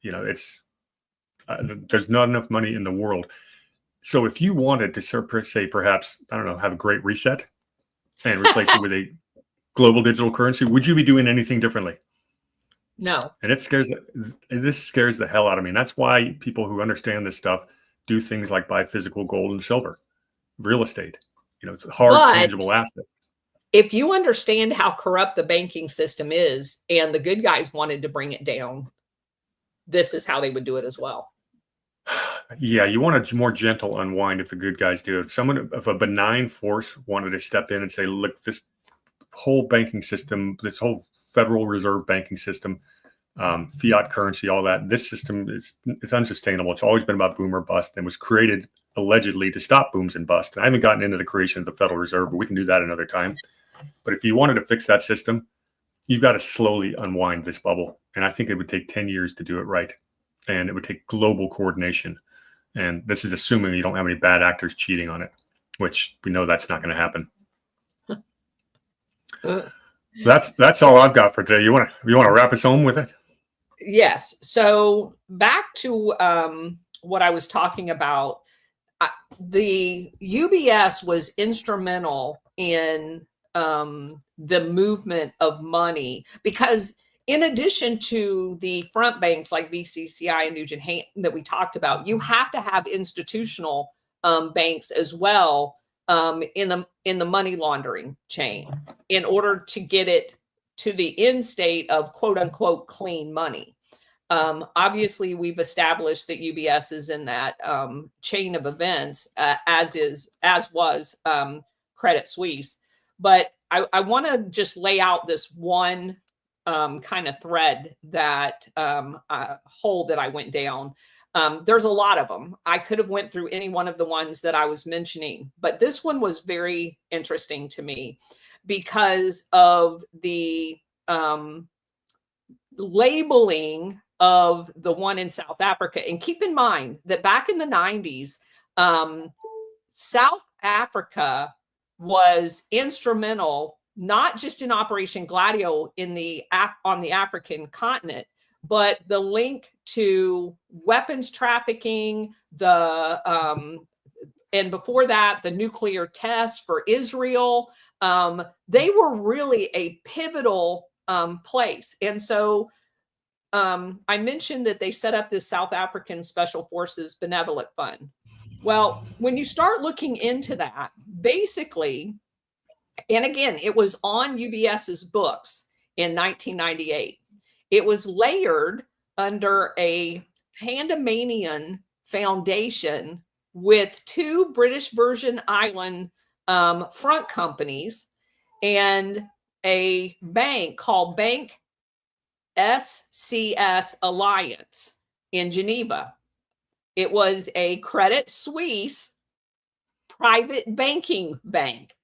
it's there's not enough money in the world. So if you wanted to say perhaps, I don't know, have a great reset and replace it with a global digital currency, would you be doing anything differently? No. And this scares the hell out of me. And that's why people who understand this stuff do things like buy physical gold and silver, real estate. It's a hard, tangible asset. If you understand how corrupt the banking system is, and the good guys wanted to bring it down, this is how they would do it as well. Yeah, you want a more gentle unwind if the good guys do it. If a benign force wanted to step in and say, look, this whole banking system, this whole Federal Reserve banking system, fiat currency, all that, this system it's unsustainable. It's always been about boom or bust, and was created allegedly to stop booms and bust. And I haven't gotten into the creation of the Federal Reserve, but we can do that another time. But if you wanted to fix that system, you've got to slowly unwind this bubble. And I think it would take 10 years to do it right. And it would take global coordination. And this is assuming you don't have any bad actors cheating on it, which we know that's not going to happen. That's all I've got for today. You want to wrap us home with it? Yes. So back to what I was talking about. The UBS was instrumental in the movement of money, because in addition to the front banks like BCCI and Nugent that we talked about, you have to have institutional banks as well in the money laundering chain in order to get it to the end state of quote unquote clean money. Obviously, we've established that UBS is in that chain of events, as was Credit Suisse. But I want to just lay out this one kind of thread that hole that I went down. There's a lot of them. I could have went through any one of the ones that I was mentioning, but this one was very interesting to me because of the labeling of the one in South Africa. And keep in mind that back in the 90s, South Africa was instrumental, not just in Operation Gladio on the African continent, but the link to weapons trafficking, and before that, the nuclear test for Israel. They were really a pivotal place. And so I mentioned that they set up this South African Special Forces Benevolent Fund. Well, when you start looking into that, basically, and again, it was on UBS's books in 1998. It was layered under a Panamanian foundation with two British Virgin Island front companies and a bank called Bank SCS Alliance in Geneva. It was a Credit Suisse private banking bank.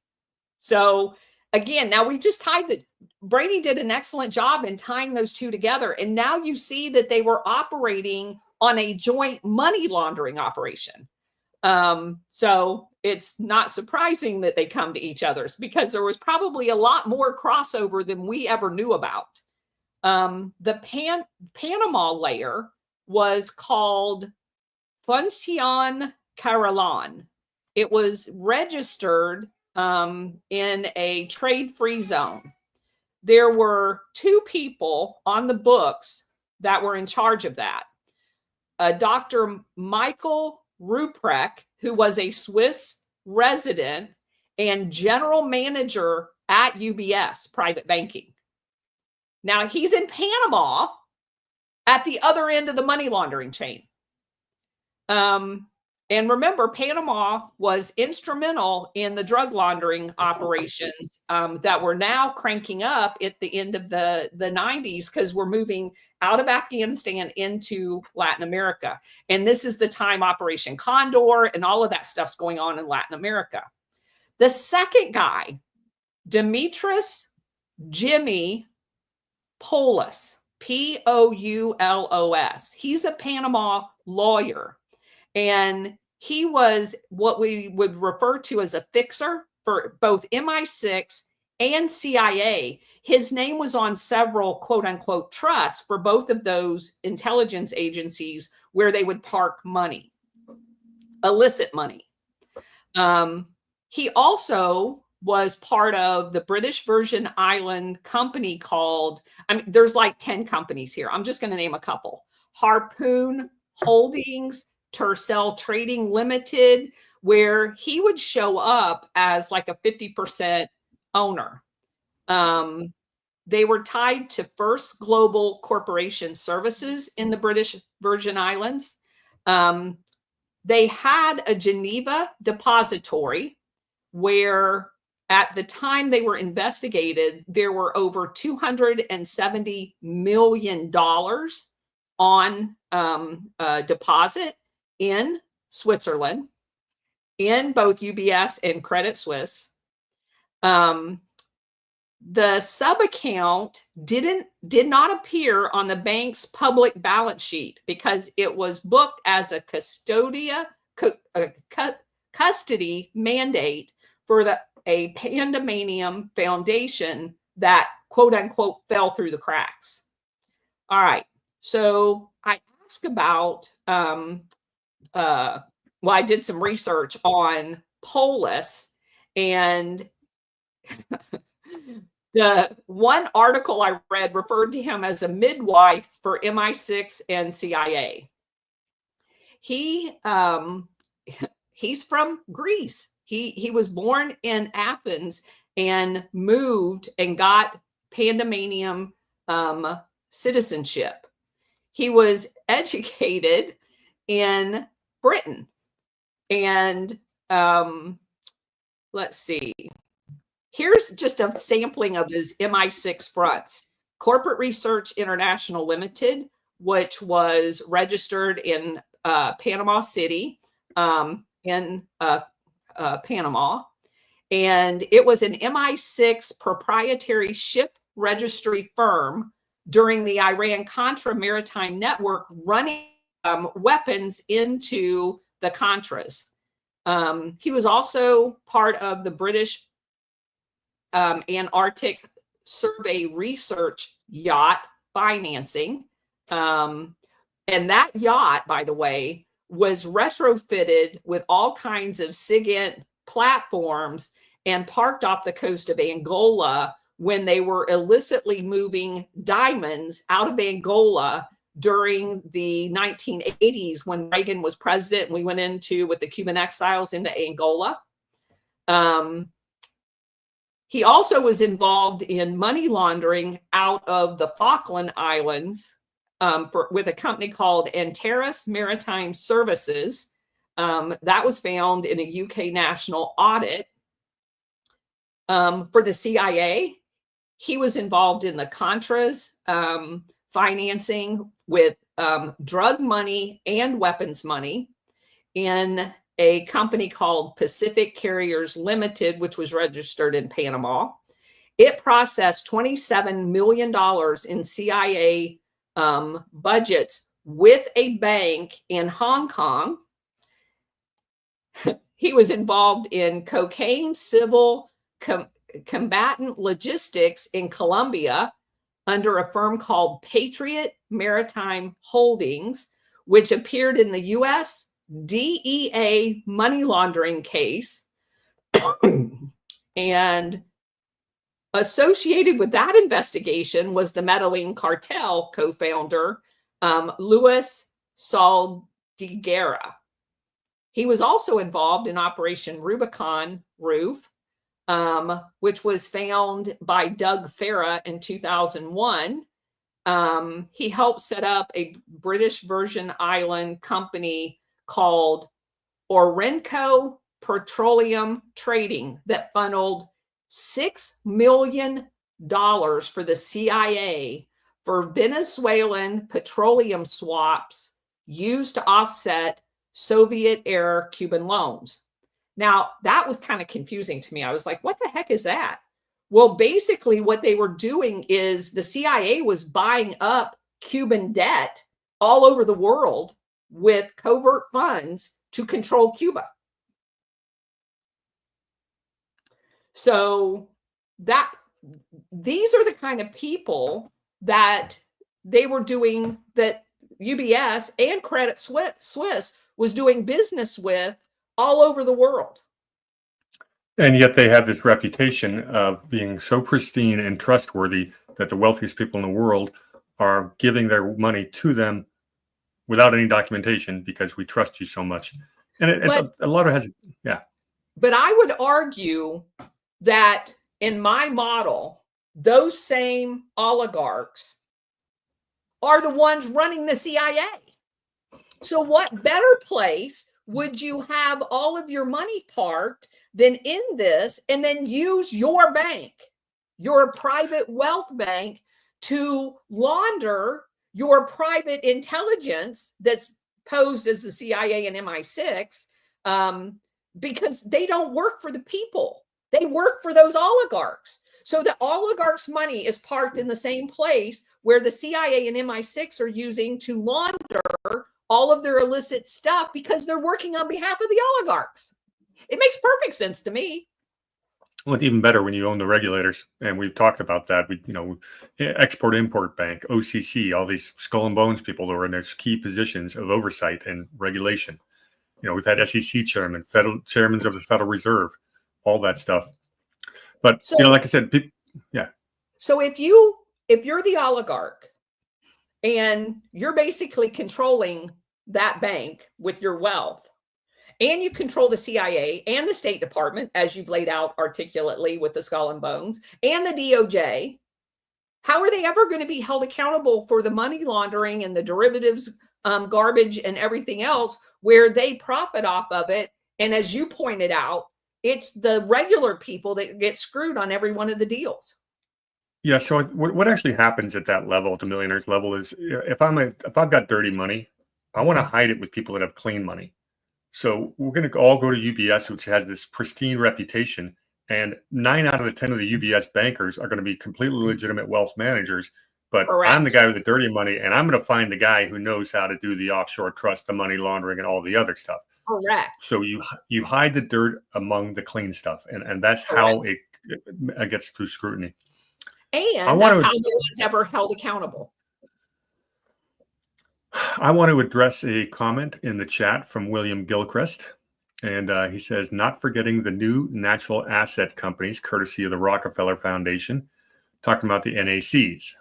So again, now we just tied Brady did an excellent job in tying those two together. And now you see that they were operating on a joint money laundering operation. So it's not surprising that they come to each other's, because there was probably a lot more crossover than we ever knew about. The Panama layer was called Función Carolán. It was registered in a trade-free zone. There were two people on the books that were in charge of that. Dr. Michael Ruprecht, who was a Swiss resident and general manager at UBS Private Banking. Now, he's in Panama at the other end of the money laundering chain. And remember, Panama was instrumental in the drug laundering operations that were now cranking up at the end of the 90s, because we're moving out of Afghanistan into Latin America. And this is the time Operation Condor and all of that stuff's going on in Latin America. The second guy, Demetrius Jimmy Poulos, Poulos. He's a Panama lawyer. And he was what we would refer to as a fixer for both MI6 and CIA. His name was on several quote unquote trusts for both of those intelligence agencies where they would park money, illicit money. He also was part of the British Virgin Island company called, there's like 10 companies here. I'm just going to name a couple. Harpoon Holdings, Tercel Trading Limited, where he would show up as like a 50% owner. They were tied to First Global Corporation Services in the British Virgin Islands. They had a Geneva depository where at the time they were investigated, there were over $270 million on deposit in Switzerland, in both UBS and Credit Suisse. The sub-account did not appear on the bank's public balance sheet because it was booked as a custody mandate for a Pandemanium foundation that quote unquote fell through the cracks. All right, so I asked about I did some research on Poulos, and the one article I read referred to him as a midwife for MI6 and CIA. He's from Greece. He was born in Athens and moved and got Pandemanium citizenship. He was educated in Britain. And let's see. Here's just a sampling of his MI6 fronts. Corporate Research International Limited, which was registered in Panama City, in Panama. And it was an MI6 proprietary ship registry firm during the Iran-Contra maritime network, running weapons into the Contras. He was also part of the British Antarctic Survey Research yacht financing. And that yacht, by the way, was retrofitted with all kinds of SIGINT platforms and parked off the coast of Angola when they were illicitly moving diamonds out of Angola during the 1980s when Reagan was president and we went into with the Cuban exiles into Angola. He also was involved in money laundering out of the Falkland Islands with a company called Antares Maritime Services. That was found in a UK national audit. For the CIA, he was involved in the Contras financing with drug money and weapons money in a company called Pacific Carriers Limited, which was registered in Panama. It processed $27 million in CIA budgets with a bank in Hong Kong. He was involved in cocaine, civil, combatant logistics in Colombia under a firm called Patriot Maritime Holdings, which appeared in the U.S. DEA money laundering case. And associated with that investigation was the Medellin cartel co-founder, Luis Saldiguera. He was also involved in Operation Rubicon Roof, which was found by Doug Farah in 2001. He helped set up a British Virgin Island company called Orenco Petroleum Trading that funneled $6 million for the CIA for Venezuelan petroleum swaps used to offset Soviet-era Cuban loans. Now, that was kind of confusing to me. I was like, what the heck is that? Well, basically what they were doing is the CIA was buying up Cuban debt all over the world with covert funds to control Cuba. So these are the kind of people that they were doing, that UBS and Credit Suisse was doing business with all over the world. And yet they have this reputation of being so pristine and trustworthy that the wealthiest people in the world are giving their money to them without any documentation because we trust you so much. And a lot of it has, yeah. But I would argue that in my model, those same oligarchs are the ones running the CIA. So what better place would you have all of your money parked than in this, and then use your bank, your private wealth bank, to launder your private intelligence that's posed as the CIA and MI6, because they don't work for the people. They work for those oligarchs. So the oligarchs' money is parked in the same place where the CIA and MI6 are using to launder all of their illicit stuff, because they're working on behalf of the oligarchs. It makes perfect sense to me. Well, it's even better when you own the regulators, and we've talked about that. Export-Import Bank, OCC, all these skull and bones people that are in those key positions of oversight and regulation. We've had SEC chairmen, federal chairmen of the Federal Reserve, all that stuff. But like I said, yeah. So if you're the oligarch and you're basically controlling that bank with your wealth, and you control the CIA and the State Department, as you've laid out articulately with the skull and bones, and the DOJ, how are they ever going to be held accountable for the money laundering and the derivatives garbage and everything else where they profit off of it? And as you pointed out, it's the regular people that get screwed on every one of the deals. Yeah. So what actually happens at that level, at the millionaires level, is if I've got dirty money, I want to hide it with people that have clean money. So we're going to all go to UBS, which has this pristine reputation, and 9 out of the 10 of the UBS bankers are going to be completely legitimate wealth managers. But Correct. I'm the guy with the dirty money, and I'm going to find the guy who knows how to do the offshore trust, the money laundering, and all the other stuff. Correct. So you hide the dirt among the clean stuff, and that's how it gets through scrutiny. And that's how no one's ever held accountable. I want to address a comment in the chat from William Gilchrist. And he says, not forgetting the new natural asset companies, courtesy of the Rockefeller Foundation, talking about the NACs,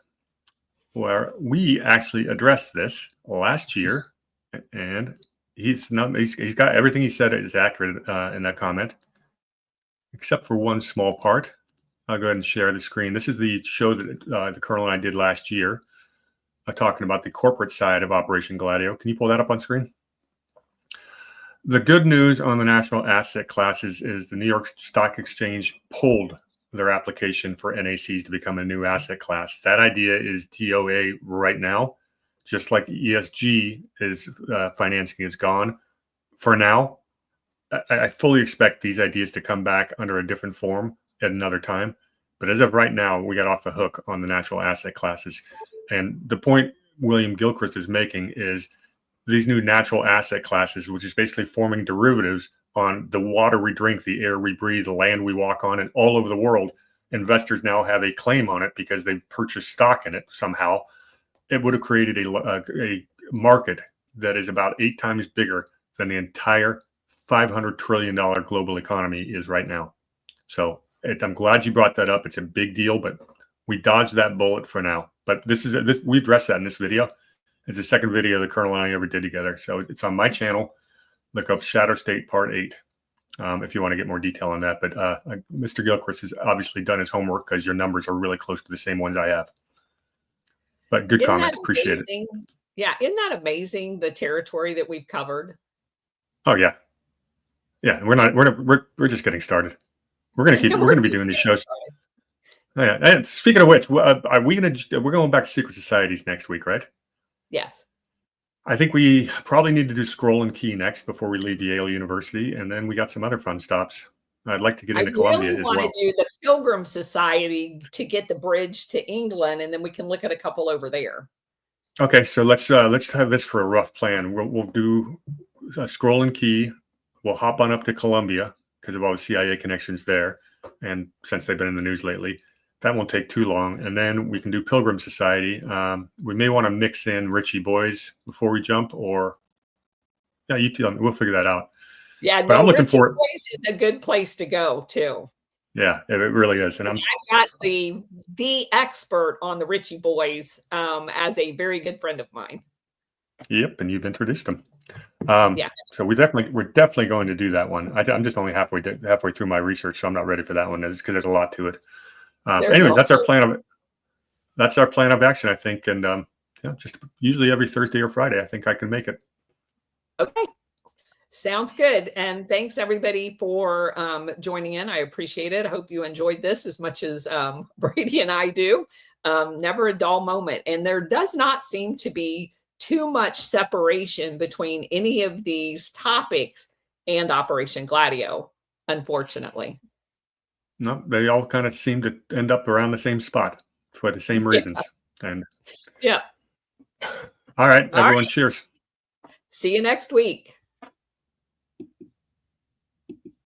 where we actually addressed this last year. And he's got everything he said is accurate in that comment, except for one small part. I'll go ahead and share the screen. This is the show that the Colonel and I did last year, talking about the corporate side of Operation Gladio. Can you pull that up on screen? The good news on the national asset classes is the New York Stock Exchange pulled their application for NACs to become a new asset class. That idea is DOA right now, just like ESG is financing is gone. For now, I fully expect these ideas to come back under a different form at another time. But as of right now, we got off the hook on the natural asset classes. And the point William Gilchrist is making is these new natural asset classes, which is basically forming derivatives on the water we drink, the air we breathe, the land we walk on, and all over the world. Investors now have a claim on it because they've purchased stock in it somehow. It would have created a market that is about 8 times bigger than the entire $500 trillion global economy is right now. So I'm glad you brought that up. It's a big deal, but we dodged that bullet for now. But we addressed that in this video. It's the second video the Colonel and I ever did together. So it's on my channel. Look up Shadow State Part 8 if you want to get more detail on that. But Mr. Gilchrist has obviously done his homework because your numbers are really close to the same ones I have. But good comment. Appreciate it. Yeah. Isn't that amazing, the territory that we've covered? Oh, yeah. Yeah, we're just getting started. We're gonna be doing these shows. Oh, yeah. And speaking of which, are we we're going back to secret societies next week, right? Yes. I think we probably need to do scroll and key next before we leave Yale University, and then we got some other fun stops. I'd like to get into Columbia as well. I really want to do the Pilgrim Society to get the bridge to England, and then we can look at a couple over there. Okay, so let's have this for a rough plan. We'll do scroll and key. We'll hop on up to Columbia because of all the CIA connections there, and since they've been in the news lately, that won't take too long. And then we can do Pilgrim Society. We may want to mix in Richie Boys before we jump, or yeah, you tell me. We'll figure that out. Yeah, but I'm looking for it. Is a good place to go too. Yeah, it really is. And I got the expert on the Richie Boys as a very good friend of mine. Yep, and you've introduced him. Yeah. So we're definitely going to do that one. I'm just only halfway through my research, so I'm not ready for that one because there's a lot to it. Anyway, that's our plan of action, I think, and yeah, just usually every Thursday or Friday, I think I can make it. Okay. Sounds good. And thanks everybody for joining in. I appreciate it. I hope you enjoyed this as much as Brady and I do. Never a dull moment. And there does not seem to be too much separation between any of these topics and Operation Gladio, unfortunately. No, they all kind of seem to end up around the same spot for the same reasons. Yeah. And yeah. All right, everyone, cheers. See you next week.